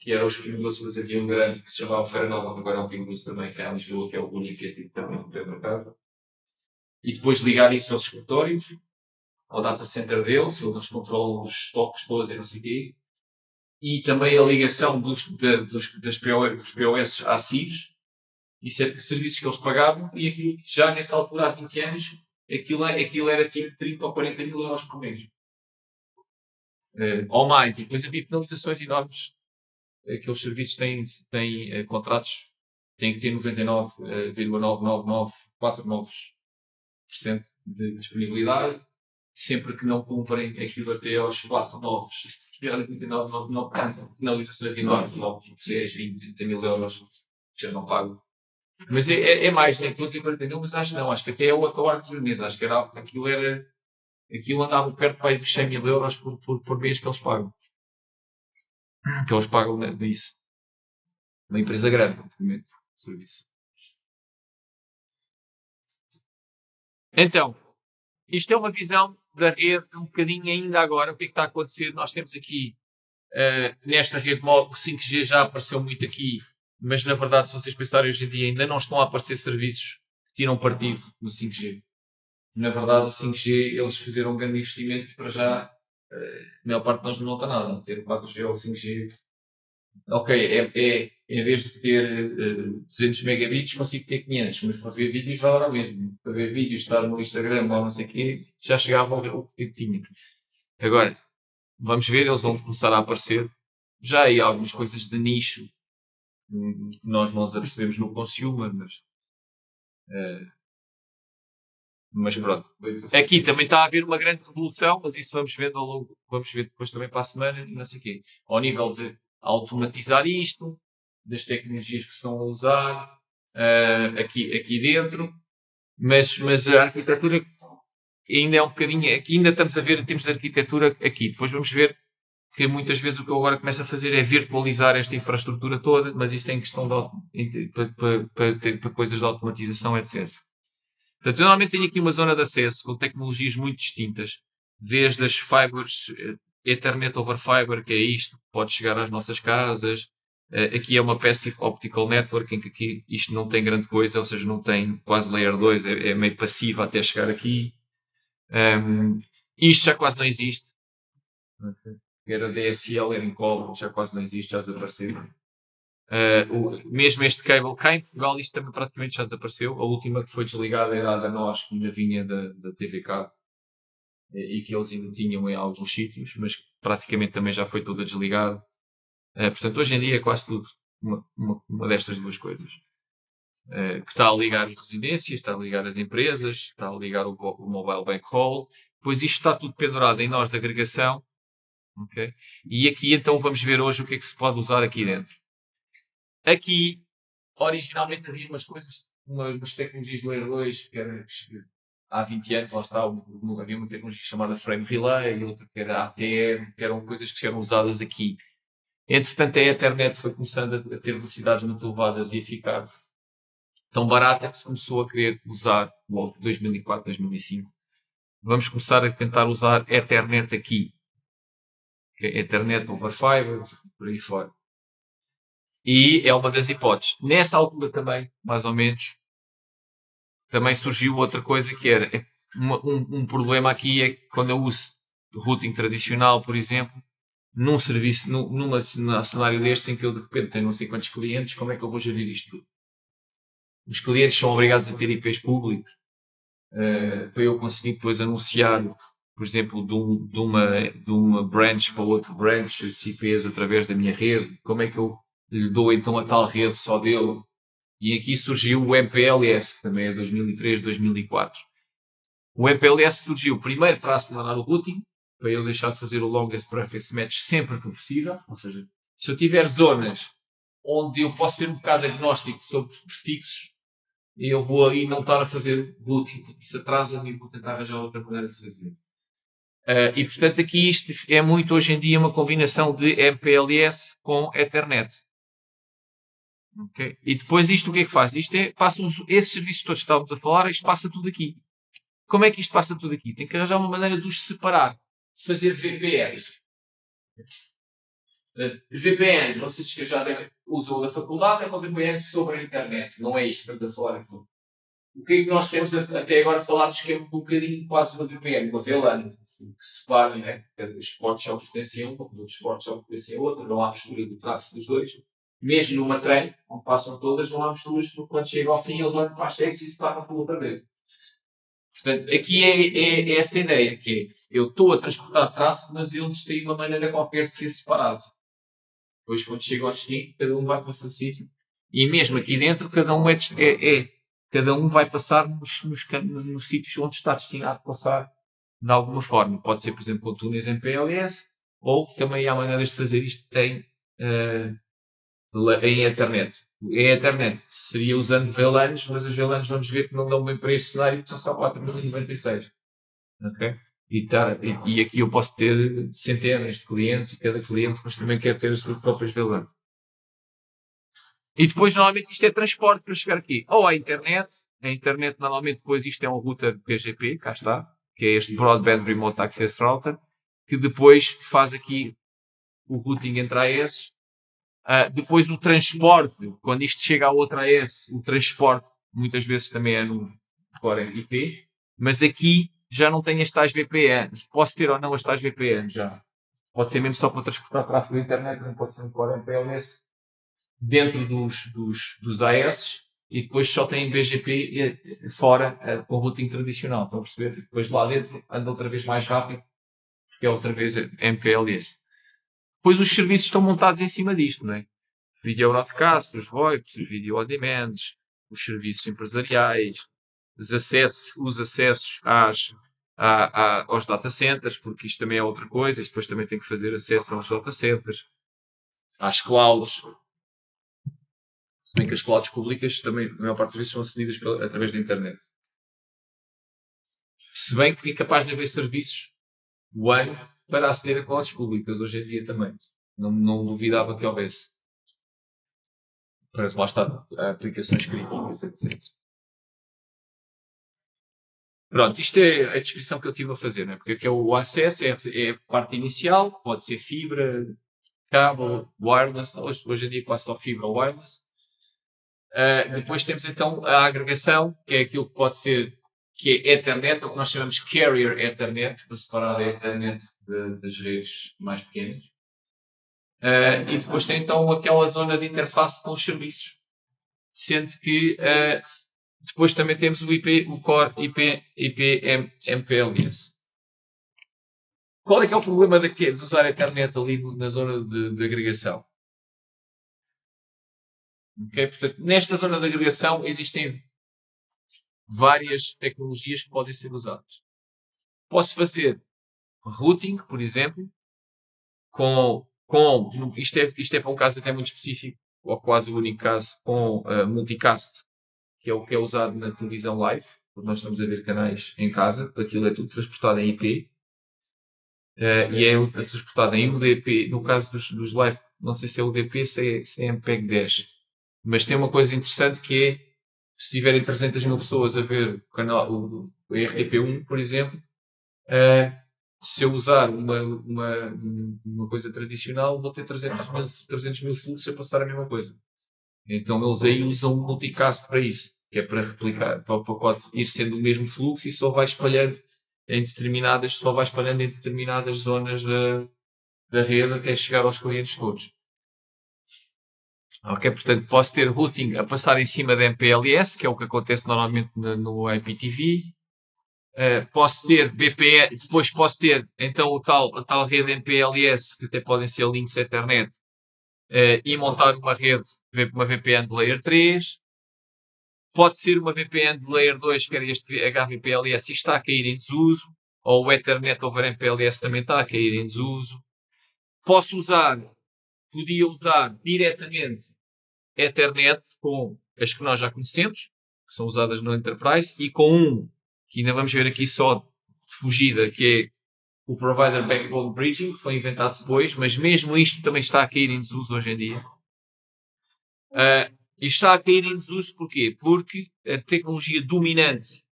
que eram os Pingo Doce, mas havia um grande que se chamava Feira Nova, que agora é um Pingo Doce também, que é em Lisboa, que é o único que é tipo também um supermercado. E depois ligar isso aos escritórios, ao data center deles, onde eles controlam os estoques todos e não sei o quê. E também a ligação dos POS à CIRs. Isso é serviços que eles pagavam e aquilo, já nessa altura, há 20 anos, aquilo era tipo 30 ou 40 mil euros por mês. Ou mais. E depois havia penalizações enormes. Aqueles serviços têm contratos, têm que ter 99,9994% de disponibilidade. Sempre que não cumprem aquilo até aos 4 novos. Se tiver 99,99, penalizações enormes, logo tipo 10, 20, 30 mil euros, já não pago. Mas é mais, nem estou a dizer 40 mil, mas acho que não. Acho que até é o atual dos meses. Acho que aquilo andava perto para aí dos 100 mil euros por mês que eles pagam. Que eles pagam disso. Uma empresa grande, obviamente, serviço. Então, isto é uma visão da rede, um bocadinho ainda agora, o que é que está a acontecer? Nós temos aqui, nesta rede móvel, o 5G já apareceu muito aqui, mas na verdade, se vocês pensarem hoje em dia, ainda não estão a aparecer serviços que tiram partido no 5G. Na verdade, o 5G, eles fizeram um grande investimento para já, a maior parte de nós não nota nada. Ter 4G ou 5G, ok, em vez de ter 200 megabits, consigo ter 500, mas para ver vídeos vai dar ao mesmo. Para ver vídeos, estar no Instagram ou não sei o quê, já chegava ao que tinha. Agora, vamos ver, eles vão começar a aparecer. Já há aí algumas coisas de nicho que nós não desapercebemos no consumer, mas pronto. Aqui também está a haver uma grande revolução, mas isso vamos ver ao longo, vamos ver depois também para a semana e não sei o quê. Ao nível de automatizar isto, das tecnologias que se estão a usar aqui dentro, mas a arquitetura ainda é um bocadinho, aqui ainda estamos a ver em termos de arquitetura aqui. Depois vamos ver que muitas vezes o que eu agora começo a fazer é virtualizar esta infraestrutura toda, mas isto é em questão para coisas de automatização, etc. Portanto, eu normalmente tenho aqui uma zona de acesso com tecnologias muito distintas, desde as fibers, Ethernet over Fiber, que é isto, que pode chegar às nossas casas. Aqui é uma Passive Optical Network, em que aqui isto não tem grande coisa, ou seja, não tem quase Layer 2, é meio passiva até chegar aqui. Isto já quase não existe. Era DSL, era em colo, já quase não existe, já desapareceu. Mesmo este cable, cá em Portugal, isto também praticamente já desapareceu. A última que foi desligada era a da NOS, que ainda vinha da TV Cabo, e que eles ainda tinham em alguns sítios, mas praticamente também já foi toda desligada. Portanto, hoje em dia é quase tudo uma destas duas coisas. Que está a ligar as residências, está a ligar as empresas, está a ligar o mobile backhaul. Depois isto está tudo pendurado em nós de agregação. Okay? E aqui então vamos ver hoje o que é que se pode usar aqui dentro. Aqui, originalmente havia umas coisas, umas tecnologias do Layer 2, que era, há 20 anos, lá está, havia uma tecnologia chamada Frame Relay, e outra que era ATM, que eram coisas que eram usadas aqui. Entretanto, a Ethernet foi começando a ter velocidades muito elevadas e a ficar tão barata que se começou a querer usar, logo 2004, 2005. Vamos começar a tentar usar Ethernet aqui. Que é Ethernet over Fiber, por aí fora. E é uma das hipóteses. Nessa altura também, mais ou menos, também surgiu outra coisa que era um problema aqui é que quando eu uso routing tradicional, por exemplo, num serviço, num cenário deste em que eu de repente tenho não sei quantos clientes, como é que eu vou gerir isto tudo? Os clientes são obrigados a ter IPs públicos para eu conseguir depois anunciar, por exemplo, de uma branch para outra branch, se IPs através da minha rede. Como é que eu lhe dou então a tal rede só dele? E aqui surgiu o MPLS, que também é 2003, 2004. O MPLS surgiu primeiro para acelerar o routing, para eu deixar de fazer o longest preface match sempre que possível. Ou seja, se eu tiver zonas onde eu posso ser um bocado agnóstico sobre os prefixos, e eu vou aí não estar a fazer routing, porque isso atrasa-me e vou tentar arranjar outra maneira de fazer. E portanto aqui isto é muito hoje em dia uma combinação de MPLS com Ethernet. Okay? E depois isto o que é que faz? Isto é, esses serviços todos que estávamos a falar, isto passa tudo aqui. Como é que isto passa tudo aqui? Tem que arranjar uma maneira de os separar. Fazer VPNs. VPNs, vocês que já usam da faculdade, é uma VPN sobre a internet. Não é isto que estamos a falar aqui. O que é que nós temos até agora falarmos que é um bocadinho quase uma VPN, uma VLAN, que separa, né? Os esportes só pertencem a um, os esportes só pertencem a outro, não há mistura do tráfego dos dois. Mesmo numa trem, onde passam todas, não há misturas, porque quando chega ao fim eles olham para as tags e se param por outra vez. Portanto, aqui é essa ideia, que é, eu estou a transportar tráfego, mas eles têm uma maneira qualquer de ser separado. Depois, quando chega ao destino, cada um vai para o seu sítio. E mesmo aqui dentro, cada um cada um vai passar nos sítios onde está destinado a passar de alguma forma. Pode ser, por exemplo, com túneis MPLS, ou também há maneiras de fazer isto em Ethernet. Em Ethernet seria usando VLANs, mas as VLANs vamos ver que não dão bem para este cenário, porque são só 4096. Ok? E aqui eu posso ter centenas de clientes, e cada cliente depois também quer ter as suas próprias VLANs. E depois, normalmente, isto é transporte para chegar aqui. Ou à internet. A internet, normalmente, depois isto é um router BGP, cá está, que é este Broadband Remote Access Router, que depois faz aqui o routing entre AS. Depois o transporte, quando isto chega a outra AS, o transporte muitas vezes também é no core IP, mas aqui já não tem as tais VPNs. Posso ter ou não as tais VPNs já. Pode ser mesmo só para transportar tráfego da internet, não pode ser um core MPLS dentro dos AS e depois só tem BGP fora com routing tradicional. Estão a perceber? Depois lá dentro anda outra vez mais rápido, porque é outra vez MPLS. Depois os serviços estão montados em cima disto, não é? Video broadcast, os VoIPs, os video on demand, os serviços empresariais, os acessos aos data centers, porque isto também é outra coisa, isto depois também tem que fazer acesso aos data centers, às clouds. Se bem que as clouds públicas também, a maior parte das vezes, são acedidas através da internet. Se bem que é capaz de haver serviços WAN para aceder a clouds públicas hoje em dia também. Não duvidava que houvesse. Para lá está, aplicações críticas, etc. Pronto, isto é a descrição que eu estive a fazer, né? Porque aqui é o acesso, é a parte inicial, pode ser fibra, cabo, wireless, hoje em dia quase só fibra ou wireless. Depois temos então a agregação, que é aquilo que pode ser, que é Ethernet, ou que nós chamamos Carrier Ethernet, para separar a Ethernet das redes mais pequenas. E depois tem então aquela zona de interface com os serviços, sendo que depois também temos o Core IP MPLS. Qual é que é o problema de usar a Ethernet ali na zona de agregação? Okay? Portanto, nesta zona de agregação existem várias tecnologias que podem ser usadas. Posso fazer routing, por exemplo, isto é para um caso até muito específico, ou quase o único caso, com multicast, que é o que é usado na televisão live, porque nós estamos a ver canais em casa, aquilo é tudo transportado em IP, e é transportado em UDP, no caso dos live, não sei se é UDP, se é MPEG 10, mas tem uma coisa interessante que é, se tiverem 300 mil pessoas a ver o canal, o RTP1, por exemplo, se eu usar uma coisa tradicional, vou ter 300 mil fluxos a passar a mesma coisa. Então eles aí usam um multicast para isso, que é para replicar, para o pacote ir sendo o mesmo fluxo e só vai espalhando em determinadas zonas da rede até chegar aos clientes todos. Ok, portanto posso ter routing a passar em cima da MPLS, que é o que acontece normalmente no IPTV. Posso ter VPN, depois posso ter então a tal rede MPLS, que até podem ser links Ethernet, e montar uma VPN de Layer 3. Pode ser uma VPN de Layer 2, que era este HVPLS, e está a cair em desuso. Ou o Ethernet over MPLS também está a cair em desuso. Podia usar diretamente Ethernet com as que nós já conhecemos, que são usadas no Enterprise, e com um, que ainda vamos ver aqui só de fugida, que é o Provider Backbone Bridging, que foi inventado depois, mas mesmo isto também está a cair em desuso hoje em dia. E está a cair em desuso porquê? Porque a tecnologia dominante,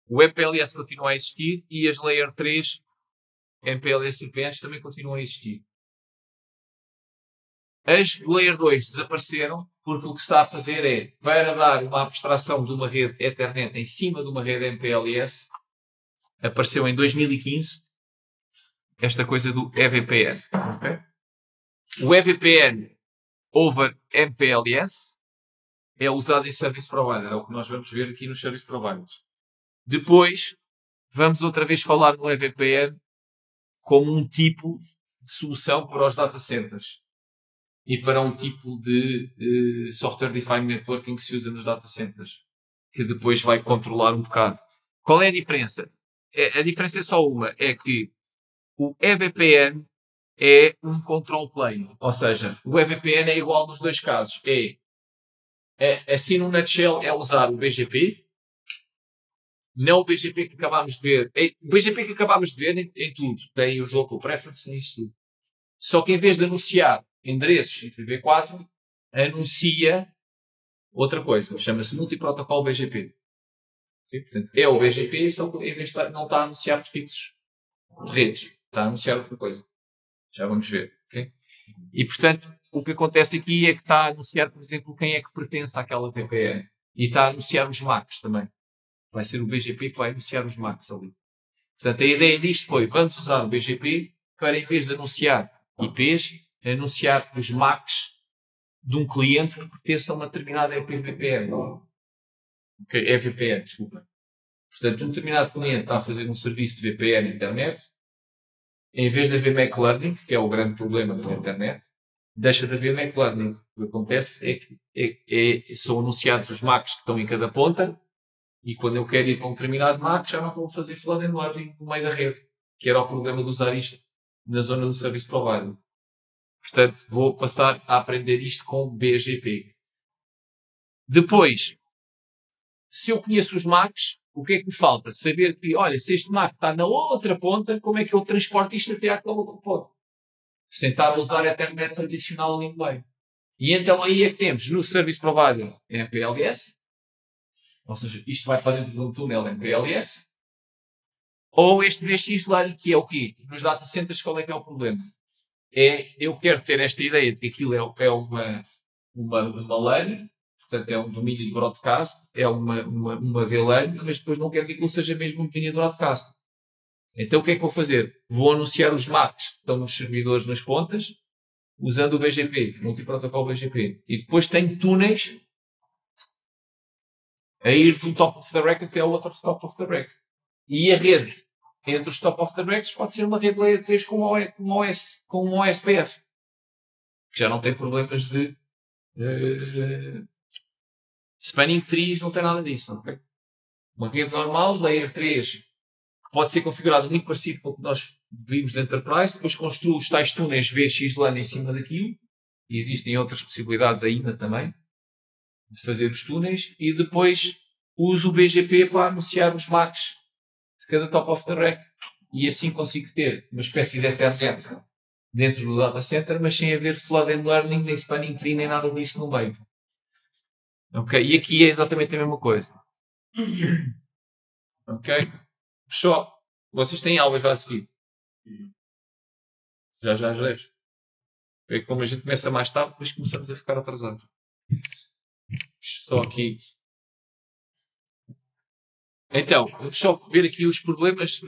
o MPLS continua a existir e as Layer 3 MPLS VPNs também continuam a existir. As Layer 2 desapareceram porque o que se está a fazer é, para dar uma abstração de uma rede Ethernet em cima de uma rede MPLS, apareceu em 2015 esta coisa do EVPN. Okay? O EVPN over MPLS é usado em Service Provider, é o que nós vamos ver aqui nos Service Providers. Depois, vamos outra vez falar no EVPN como um tipo de solução para os data centers e para um tipo de Software Defined Networking que se usa nos data centers, que depois vai controlar um bocado. Qual é a diferença? A diferença é só uma, é que o EVPN é um control plane, ou seja, o EVPN é igual nos dois casos. Assim no nutshell, é usar o BGP, não o BGP que acabámos de ver. O BGP que acabámos de ver em tudo. Tem o local preference nisso tudo. Só que em vez de anunciar endereços IPv4, anuncia outra coisa. Chama-se multiprotocol BGP. Okay? Portanto, é o BGP, só que em vez de não está a anunciar prefixos de redes. Está a anunciar outra coisa. Já vamos ver. Okay? E, portanto, o que acontece aqui é que está a anunciar, por exemplo, quem é que pertence àquela VPN. E está a anunciar os MACs também. Vai ser o BGP que vai anunciar os MACs ali. Portanto, a ideia disto foi, vamos usar o BGP para, em vez de anunciar IPs, anunciar os MACs de um cliente que pertence a uma determinada VPN. Okay, é VPN, desculpa. Portanto, um determinado cliente está a fazer um serviço de VPN internet. Em vez de haver McLearning, que é o grande problema da internet, deixa de haver McLearning. O que acontece é que são anunciados os MACs que estão em cada ponta, e quando eu quero ir para um determinado MAC, já não estou a fazer flood and learning no meio da rede, que era o problema de usar isto na zona do Service Provider. Portanto, vou passar a aprender isto com BGP. Depois, se eu conheço os MACs, o que é que me falta? Saber que, olha, se este MAC está na outra ponta, como é que eu transporto isto até àquela outra ponta? Sem estar a usar a Ethernet tradicional ali no meio. E então aí é que temos no Service Provider MPLS, ou seja, isto vai para dentro de um túnel MPLS, ou este VXLAN, que é o quê? Nos data centers, qual é que é o problema? Eu quero ter esta ideia de que aquilo é uma LAN, portanto é um domínio de broadcast, é uma VLAN, mas depois não quero que aquilo seja mesmo um domínio de broadcast. Então o que é que vou fazer? Vou anunciar os MACs que estão nos servidores nas pontas, usando o BGP, multiprotocol BGP. E depois tenho túneis a ir de um top of the rack até ao outro top of the rack. E a rede entre os top of the racks pode ser uma rede Layer 3 com um OSPF. Que já não tem problemas de spanning trees, não tem nada disso. Okay? Uma rede normal, Layer 3, que pode ser configurada muito parecido com o que nós vimos de Enterprise, depois construo os tais túneis VXLAN em cima daquilo, e existem outras possibilidades ainda também, de fazer os túneis, e depois uso o BGP para anunciar os MACs de cada top of the rack, e assim consigo ter uma espécie de Ethernet dentro do data center, mas sem haver flood and learning, nem spanning tree, nem nada disso no meio. Ok? E aqui é exatamente a mesma coisa. Ok? Só. Vocês têm aulas já a seguir. Já deves. É como a gente começa mais tarde, depois começamos a ficar atrasados. Só aqui. Então, deixa eu ver aqui os problemas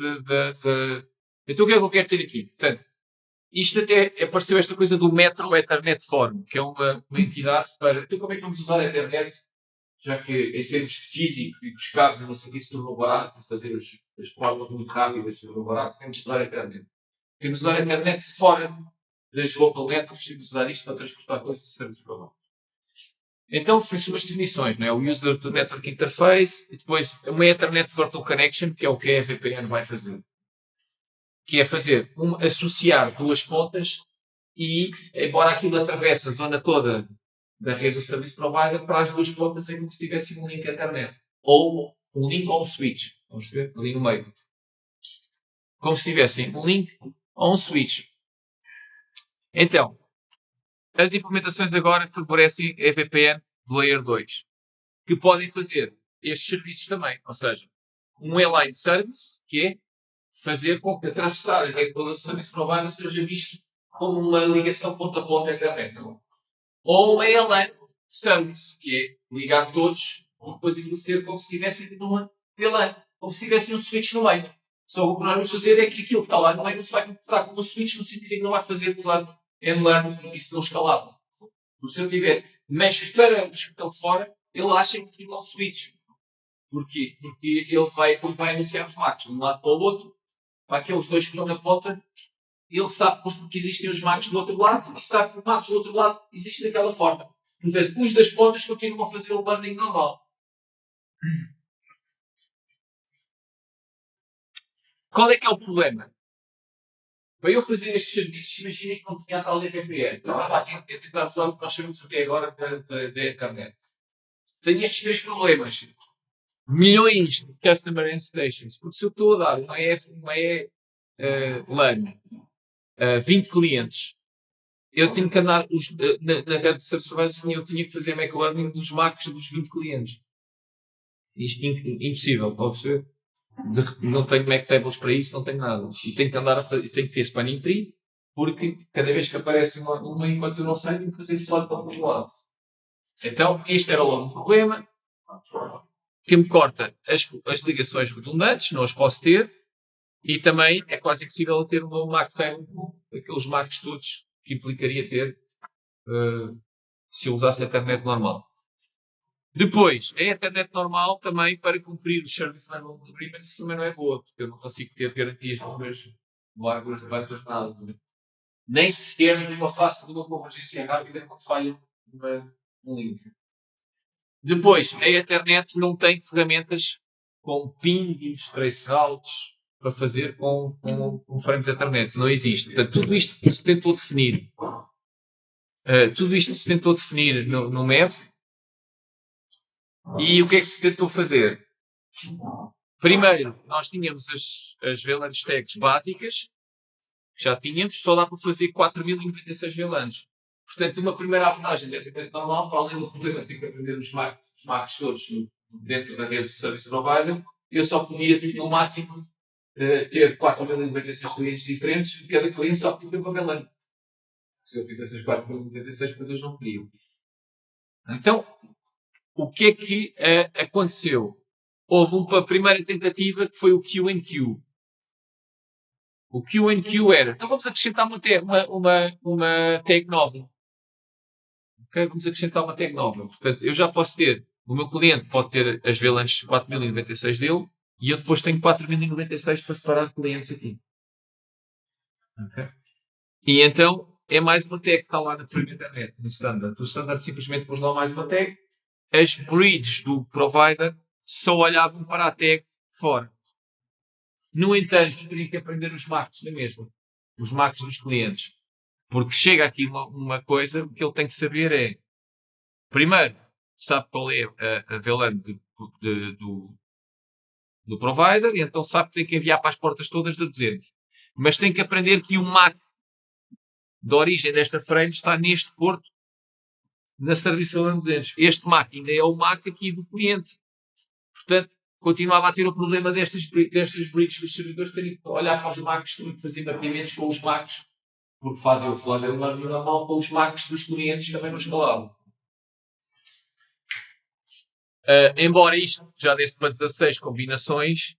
Então o que é que eu quero ter aqui? Portanto, isto até apareceu esta coisa do Metro Ethernet Forum, que é uma entidade para... Então como é que vamos usar a internet? Já que em termos físicos e dos cabos, não sei o que, se tornou barato, fazer as portas muito rápidas, se tornou barato, temos de usar a internet. Temos de usar a internet fora das local networks, temos de usar isto para transportar coisas e serviços para lá. Então fez umas definições, não é? O User to Network Interface e depois uma Ethernet Virtual Connection, que é o que a VPN vai fazer. Que é fazer associar duas pontas e, embora aquilo atravesse a zona toda da rede do Service Provider para as duas pontas em que se tivesse um link à internet. Ou um link ou um switch. Vamos ver? Ali no meio. Como se tivessem um link ou um switch. Então, as implementações agora favorecem a VPN de Layer 2, que podem fazer estes serviços também. Ou seja, um Inline Service, que é fazer com que atravessar a rede do Service Provider seja visto como uma ligação ponta a ponta à internet. Ou uma Inline Service, que é ligar todos e depois aquilo ser como se estivessem numa VLAN, como se tivessem um switch no meio. Só o que nós vamos fazer é que aquilo que está lá no meio não se vai comportar como um switch, no sentido que não vai fazer de lado end-learn, porque isso não escalava. Porque se eu tiver mesh para os que estão fora, ele acha que aquilo é um switch. Porquê? Porque ele vai anunciar os MACs de um lado para o outro, para aqueles dois que estão na ponta, ele sabe que existem os MACs do outro lado e sabe que os MACs do outro lado existem daquela forma. Portanto, os das pontas continuam a fazer o learning normal. Qual é que é o problema? Para eu fazer estes serviços, imaginem que não tinha a tal VPN. Eu estava aqui a tentar usar o que nós sabemos até agora da internet. Tenho estes três problemas. Milhões de Customer End Stations. Porque se eu estou a dar uma LAN a 20 clientes, eu tenho que andar na rede de service providers, eu tinha que fazer make-learning dos MACs dos 20 clientes. Isto é impossível, pode ser? Não tenho Mac tables para isso, não tenho nada. E tenho que andar tenho que ter spanning tree, porque cada vez que aparece uma enquanto eu não sei, tenho que fazer flood para o lado. Então, este era logo um problema que me corta as ligações redundantes, não as posso ter, e também é quase impossível ter um novo Mac table, aqueles Macs todos que implicaria ter se eu usasse a internet normal. Depois, a internet normal também para cumprir os Service Level Agreements também não é boa, porque eu não consigo ter garantias de meus largos de bandas nada. Nem sequer numa face de uma convergência rápida quando falha um link. Depois, a internet não tem ferramentas com pings, traceouts para fazer com frames de internet. Não existe. Portanto, tudo isto se tentou definir. No MEV. E o que é que se tentou fazer? Primeiro, nós tínhamos as VLAN stacks básicas, que já tínhamos, só dá para fazer 4096 VLANs. Portanto, uma primeira abordagem da internet normal, para além do problema de ter que aprender os MACs todos dentro da rede de Service Provider, eu só podia, no máximo, ter 4096 clientes diferentes e cada cliente só podia ter uma VLAN. Se eu fizesse as 4096, para Deus não podia. Então, o que é que aconteceu? Houve uma primeira tentativa que foi o QNQ. O QNQ era, então vamos acrescentar uma tag nova. Okay? Vamos acrescentar uma tag nova. Portanto, eu já posso ter, o meu cliente pode ter as VLANs 4096 dele e eu depois tenho 4096 para separar clientes aqui. Okay? E então, é mais uma tag que está lá na frente da internet, no standard. O standard simplesmente pôs lá mais uma tag. As bridges do provider só olhavam para a tag fora. No entanto, teria que aprender os MACs, não é mesmo? Os MACs dos clientes. Porque chega aqui uma coisa, o que ele tem que saber é, primeiro, sabe qual é a VLAN do provider, e então sabe que tem que enviar para as portas todas de 200. Mas tem que aprender que o MAC da origem desta frame está neste porto na Service LAN 200. Este MAC ainda é o MAC aqui do cliente. Portanto, continuava a ter o problema destas bridges dos servidores terem que olhar para os MACs, terem que fazer mapeamentos com os MACs, porque fazem o flood learning normal com os MACs dos clientes também não escalavam. Embora isto já desse para 16 combinações,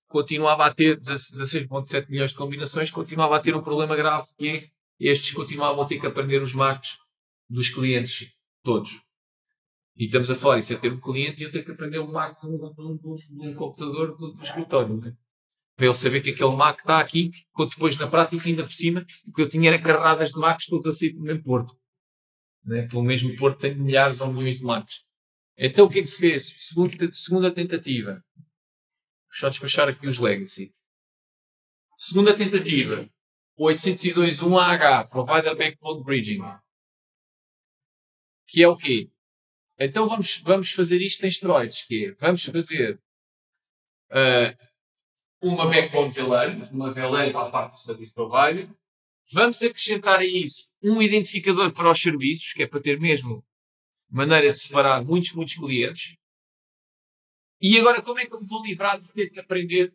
continuava a ter 16.7 milhões de combinações, continuava a ter um problema grave, que é estes continuavam a ter que aprender os MACs dos clientes todos. E estamos a falar, isso é ter um cliente e eu ter que aprender um Mac de um computador do escritório, né? Para ele saber que aquele Mac está aqui, quando depois na prática, ainda por cima, porque eu tinha carradas de Macs todos a sair pelo mesmo porto. Né? Pelo mesmo porto tem milhares ou milhões de Macs. Então o que é que se fez? Segunda tentativa. Deixa eu despachar aqui os legacy. Segunda tentativa. 802.1AH, Provider Backbone Bridging. que é o quê? Então vamos fazer isto em esteroides, que é, vamos fazer uma backbone VLAN, uma VLAN para a parte do Service Provider. Vamos acrescentar a isso um identificador para os serviços, que é para ter mesmo maneira de separar muitos clientes. E agora como é que eu me vou livrar de ter que aprender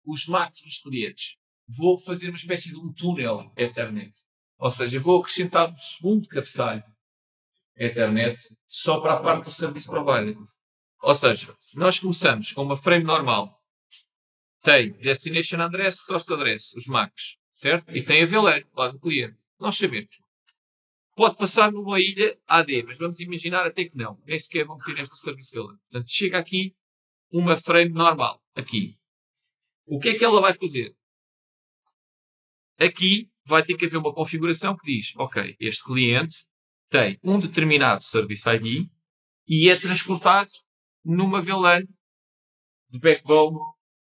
os MACs dos clientes? Vou fazer uma espécie de um túnel Ethernet. Ou seja, vou acrescentar um segundo cabeçalho Ethernet só para a parte do Service Provider. Ou seja, nós começamos com uma frame normal. Tem Destination Address, Source Address, os MACs, certo? E tem a VLAN, lá do cliente. Nós sabemos. Pode passar numa ilha AD, mas vamos imaginar até que não. Nem sequer vão ter esta Service VLAN. Portanto, chega aqui uma frame normal. Aqui. O que é que ela vai fazer? Aqui vai ter que haver uma configuração que diz, ok, este cliente tem um determinado Service ID e é transportado numa VLAN de backbone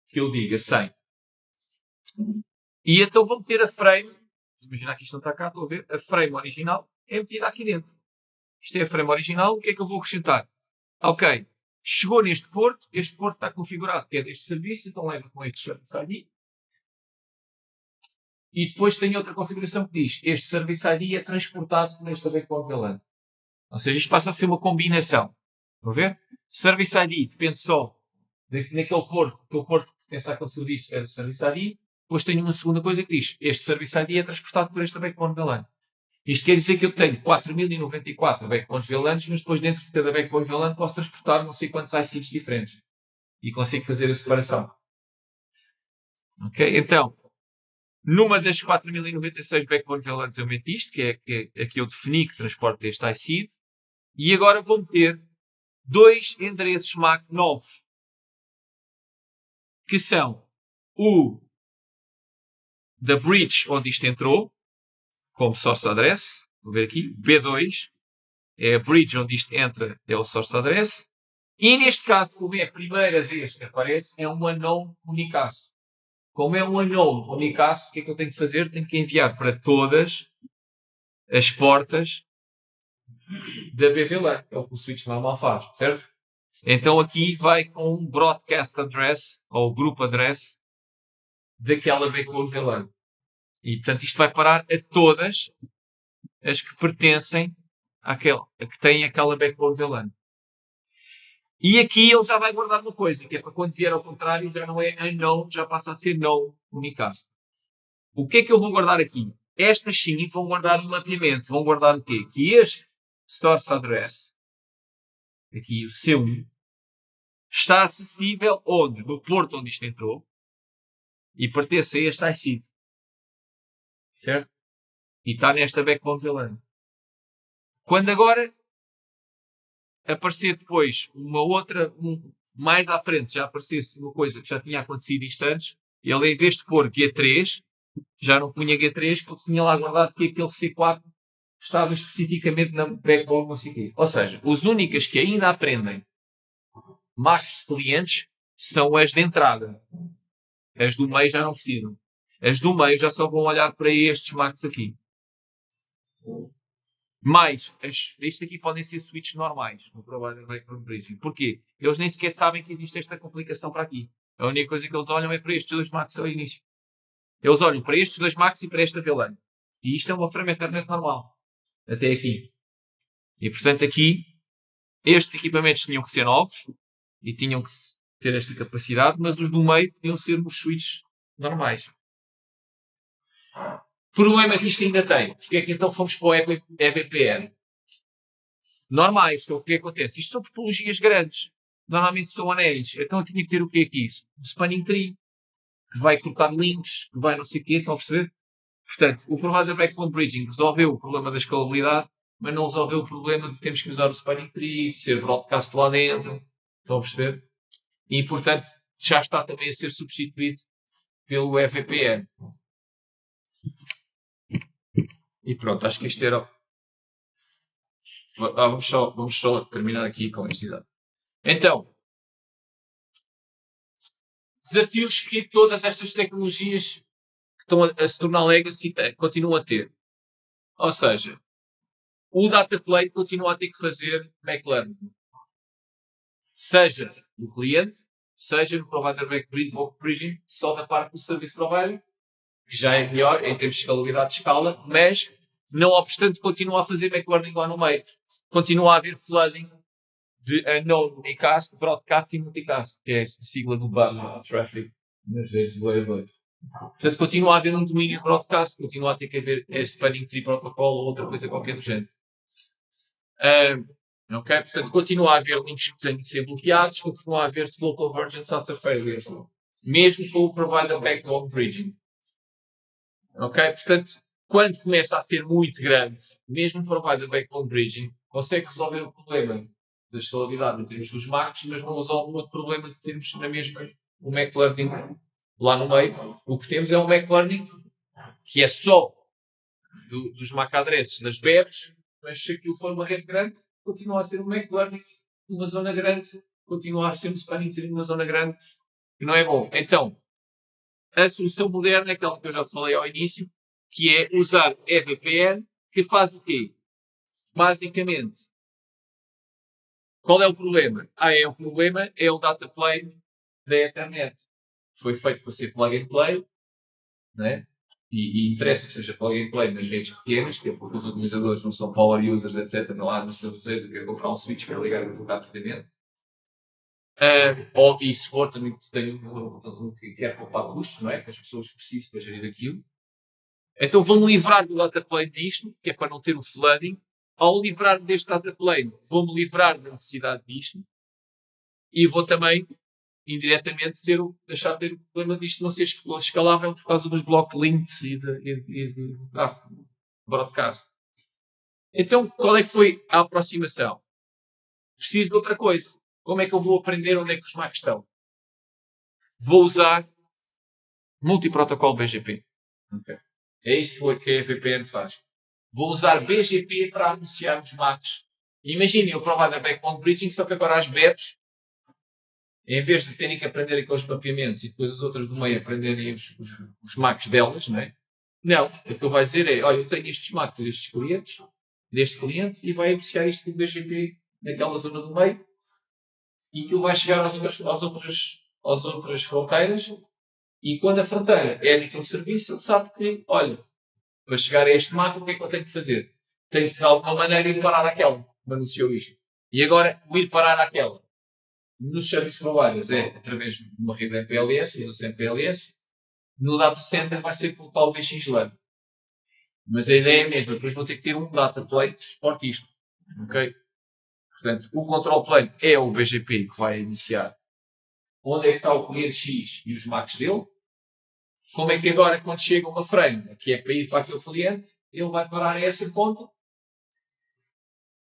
que eu diga 100. E então vou meter a frame, se imaginar que isto não está cá, estou a ver, a frame original é metida aqui dentro. Isto é a frame original, o que é que eu vou acrescentar? Ok, chegou neste porto, este porto está configurado, que é deste serviço, então leva com este Service ID. E depois tem outra configuração que diz, este Service ID é transportado por esta backbone VLAN. Ou seja, isto passa a ser uma combinação. Estão a ver? Service ID depende só naquele porto, que o porto que pertence àquele serviço é do Service ID. Depois tenho uma segunda coisa que diz, este Service ID é transportado por esta backbone VLAN. Isto quer dizer que eu tenho 4094 backbones VLANs, mas depois dentro de cada backbone VLAN posso transportar não sei quantos ICs diferentes. E consigo fazer a separação. Ok? Então, numa das 4096 backbone VLANs eu meto isto, que é a que eu defini que transporta este IC. E agora vou meter dois endereços MAC novos. Que são o da bridge onde isto entrou, como source address. Vou ver aqui. B2 é a bridge onde isto entra, é o source address. E neste caso, como é a primeira vez que aparece, é um unknown unicast. Como é um unknown unicast, o que é que eu tenho que fazer? Tenho que enviar para todas as portas da BVLAN. É o que o switch normal faz, certo? Então aqui vai com um broadcast address, ou group address, daquela backbone VLAN. E, portanto, isto vai parar a todas as que pertencem àquela, a que têm aquela backbone VLAN. E aqui ele já vai guardar uma coisa, que é para quando vier ao contrário, já não é unknown, já passa a ser known unicast. O que é que eu vou guardar aqui? Estas sim vão guardar um mapeamento. Vão guardar o quê? Que este source address, aqui o seu, está acessível onde? No porto onde isto entrou e pertence a este IC. Certo? E está nesta backbone VLAN. Quando agora aparecer depois uma outra, mais à frente, já aparecesse uma coisa que já tinha acontecido isto antes, ele em vez de pôr G3, já não punha G3 porque tinha lá guardado que aquele C4 estava especificamente na backbone não sei o quê. Ou seja, os únicas que ainda aprendem MACs de clientes são as de entrada. As do meio já não precisam. As do meio já só vão olhar para estes MACs aqui. Mas, estes aqui podem ser switches normais no Provider Backbone Bridging. Porquê? Eles nem sequer sabem que existe esta complicação para aqui. A única coisa que eles olham é para estes dois MACs ao início. Eles olham para estes dois MACs e para esta VLAN. E isto é uma frame Ethernet normal. Até aqui. E, portanto, aqui, estes equipamentos tinham que ser novos e tinham que ter esta capacidade, mas os do meio podiam ser os switches normais. Problema que isto ainda tem. Porque é que então fomos para o EVPN? Normais. Então o que acontece? Isto são topologias grandes. Normalmente são anéis. Então eu tinha que ter o que aqui? Um spanning tree. Que vai cortar links. Que vai não sei o quê. Estão a perceber? Portanto, o Provider Backbone Bridging resolveu o problema da escalabilidade, mas não resolveu o problema de termos que usar o spanning tree, de ser broadcast lá dentro. Estão a perceber? E, portanto, já está também a ser substituído pelo EVPN. E pronto, acho que isto era... Vamos só terminar aqui com este exame. Então, desafios que todas estas tecnologias que estão a se tornar legacy continuam a ter. Ou seja, o data plane continua a ter que fazer backlearning. Seja no cliente, seja no provider backbridging, só da parte do service provider, que já é melhor em termos de escalabilidade de escala, mas, não obstante, continua a fazer backlearning lá no meio. Continua a haver flooding de unknown unicast, broadcast e multicast, que é a sigla do BAM, Traffic, nas redes de Web. Portanto, continua a haver um domínio de broadcast, continua a ter que haver spanning tree protocol ou outra coisa qualquer do género. Ok? Portanto, continua a haver links que têm de ser bloqueados, continua a haver slow convergence after failures, mesmo com o provider backbone bridging. Ok? Portanto, quando começa a ser muito grande, mesmo o provider backbone bridging consegue resolver o problema da escalabilidade em termos dos marcos, mas não resolve o outro problema de termos na mesma o McLearning lá no meio. O que temos é um McLearning que é só dos MAC addresses das BEPs, mas se aquilo for uma rede grande, continua a ser um McLearning numa zona grande, continua a ser um spanning tree numa zona grande, que não é bom. Então, a solução moderna é aquela que eu já falei ao início, que é usar EVPN, que faz o quê? Basicamente, qual é o problema? O problema é o data plane da Ethernet. Foi feito para ser plug and play, né? E interessa que seja plug and play nas redes pequenas, que é porque os utilizadores não são power users, etc. Não há nos televisores, eu quero comprar um switch para ligar e colocar rapidamente. E se for, também tem quer poupar custos, não é? Que as pessoas precisam para gerir aquilo. Então vou-me livrar do data plane disto, que é para não ter o flooding. Ao livrar-me deste data plane, vou-me livrar da necessidade disto. E vou também, indiretamente, deixar de ter o problema disto não ser escalável por causa dos block links e de tráfego broadcast. Então, qual é que foi a aproximação? Preciso de outra coisa. Como é que eu vou aprender onde é que os MACs estão? Vou usar multiprotocolo BGP. Okay. É isto que a VPN faz. Vou usar BGP para anunciar os MACs. Imaginem o provider backbone bridging, só que agora as BEPs, em vez de terem que aprender aqueles mapeamentos e depois as outras do meio aprenderem os MACs delas, não é? Não. O que eu vai dizer é, olha, eu tenho estes MACs destes clientes, deste cliente, e vai anunciar isto com o BGP naquela zona do meio, e que ele vai chegar às outras fronteiras, e quando a fronteira é naquele serviço, ele sabe que, olha, para chegar a este MAC, o que é que eu tenho que fazer? Tenho que, de alguma maneira, ir parar àquela que me anunciou isto. E agora, o ir parar àquela nos service providers é através de uma rede MPLS, usa-se MPLS. No data center vai ser pelo tal VXLAN. Mas a ideia é a mesma, depois vou ter que ter um data plane que suporte isto. Ok? Portanto, o control plane é o BGP que vai iniciar. Onde é que está o cliente X e os MACs dele? Como é que agora, quando chega uma frame, que é para ir para aquele cliente, ele vai parar a essa ponta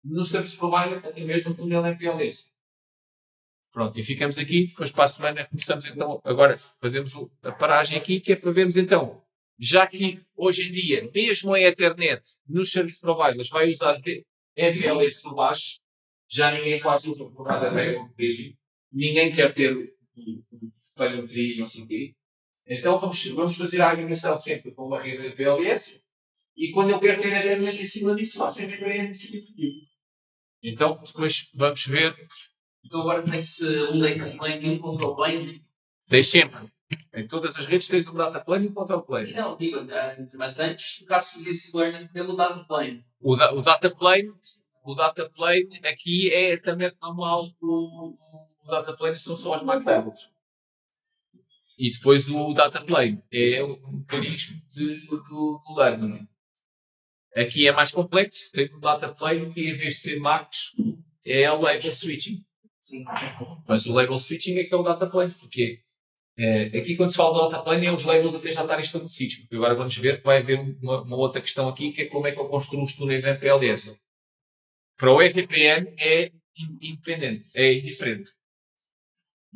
no service provider através de um túnel MPLS. Pronto, e ficamos aqui. Depois para a semana começamos então, agora fazemos a paragem aqui, que é para vermos então, já que hoje em dia, mesmo a Ethernet nos service providers vai usar MPLS por baixo, já ninguém quase usa o provider backbone, ninguém quer ter o falho de não sei o quê. Então vamos fazer a agregação sempre com uma rede de PLS e quando eu quero ter a Ethernet em cima disso, faço a VPN em cima daquilo. Então depois vamos ver. Então agora tem-se um data plane e um control plane? Tens sempre. Em todas as redes tens um data plane e um control plane. Sim, não, digo, mas antes, no caso fizesse learning pelo data plane. O data plane aqui é também normal. O data plane são só as MAC-tables. E depois o data plane é um mecanismo do learning. Aqui é mais complexo, tem um data plane que em vez de ser MACs é o label switching. Sim. Mas o label switching é que é o data plane, porque aqui quando se fala de data plane é os labels até já estarem estabelecidos, porque agora vamos ver que vai haver uma outra questão aqui que é como é que eu construo os túneis MPLS. Para o FPN é independente, é indiferente.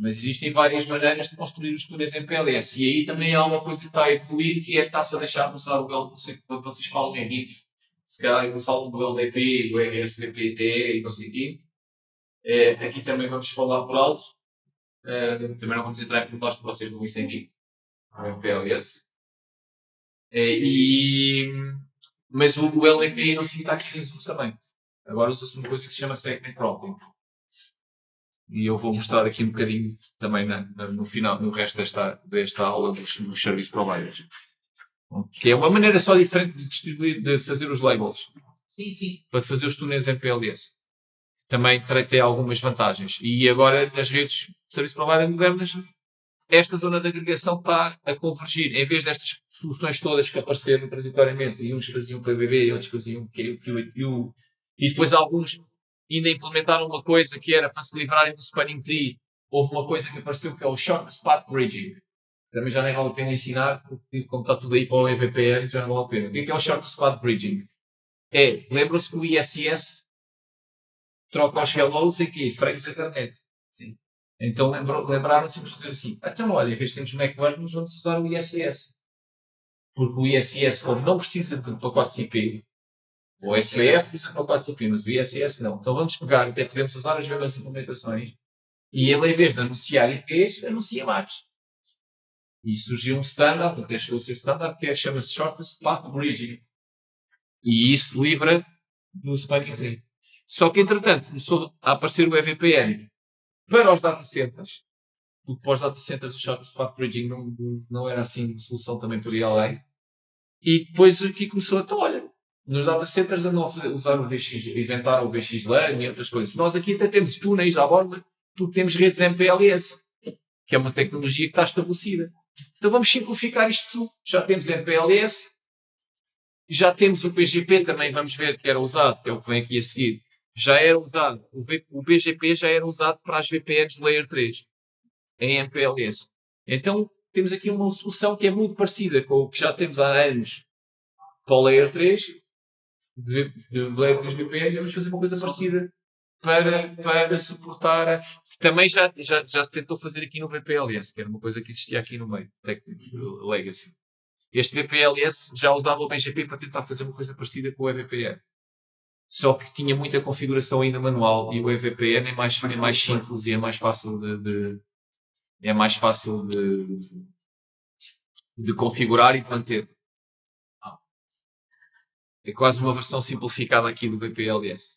Mas existem várias maneiras de construir os túneis MPLS. E aí também há uma coisa que está a evoluir, que é que está-se a deixar de usar o L, quando vocês falam em RIP, se calhar eu falo do LDP, do RSDPT e não sei o quê. Aqui também vamos falar por alto. Também não vamos entrar em pormenores para vocês não incentivo. O MPLS. Mas o LAPI não se está aqui em SUS também. Agora usa-se uma coisa que se chama Segment Routing. E eu vou mostrar aqui um bocadinho também no final, no resto desta aula dos service providers. Que é uma maneira só diferente de distribuir, de fazer os labels. Sim. Para fazer os túneis MPLS. Também tem algumas vantagens. E agora, nas redes de service provider modernas, esta zona de agregação está a convergir. Em vez destas soluções todas que apareceram transitoriamente, e uns faziam PBB, e outros faziam QQ, e depois alguns ainda implementaram uma coisa que era para se livrarem do spanning tree. Houve uma coisa que apareceu que é o Short Path Bridging. Também já nem vale a pena ensinar, porque como está tudo aí para o EVPN, já não vale a pena. O que é o Short Path Bridging? Lembram-se que o ISS troca os hellos aqui, frames da internet. Sim. Então lembraram-se de fazer assim. Então, olha, em vez de termos MacBurners, vamos usar o ISS. Porque o ISS, como não precisa de pacotes IP, o SPF usa pacotes IP, mas o ISS não. Então vamos pegar, até podemos usar as mesmas implementações, e ele, em vez de anunciar IPs, anuncia MACs. E surgiu um standard, até chegou a ser standard, que chama-se Shortest Path Bridging. E isso livra do spanning tree. Só que, entretanto, começou a aparecer o EVPN para os data centers, porque para os data centers o Shortest Path Bridging não era assim solução também por ir além. E depois aqui começou então, olha, nos data centers andam a usar o VX, inventaram o VXLAN e outras coisas. Nós aqui até temos túneis à borda, porque temos redes MPLS, que é uma tecnologia que está estabelecida. Então vamos simplificar isto tudo. Já temos MPLS, já temos o BGP, também vamos ver que era usado, que é o que vem aqui a seguir. Já era usado, o BGP já era usado para as VPNs de Layer 3, em MPLS. Então temos aqui uma solução que é muito parecida com o que já temos há anos para o Layer 3, de Layer 3 VPNs, vamos fazer uma coisa parecida para suportar. Também já se tentou fazer aqui no VPLS, que era uma coisa que existia aqui no meio, Legacy. Este VPLS já usava o BGP para tentar fazer uma coisa parecida com o EVPN. Só que tinha muita configuração ainda manual, e o EVPN é mais simples e é mais fácil de configurar e de manter. É quase uma versão simplificada aqui do VPLS.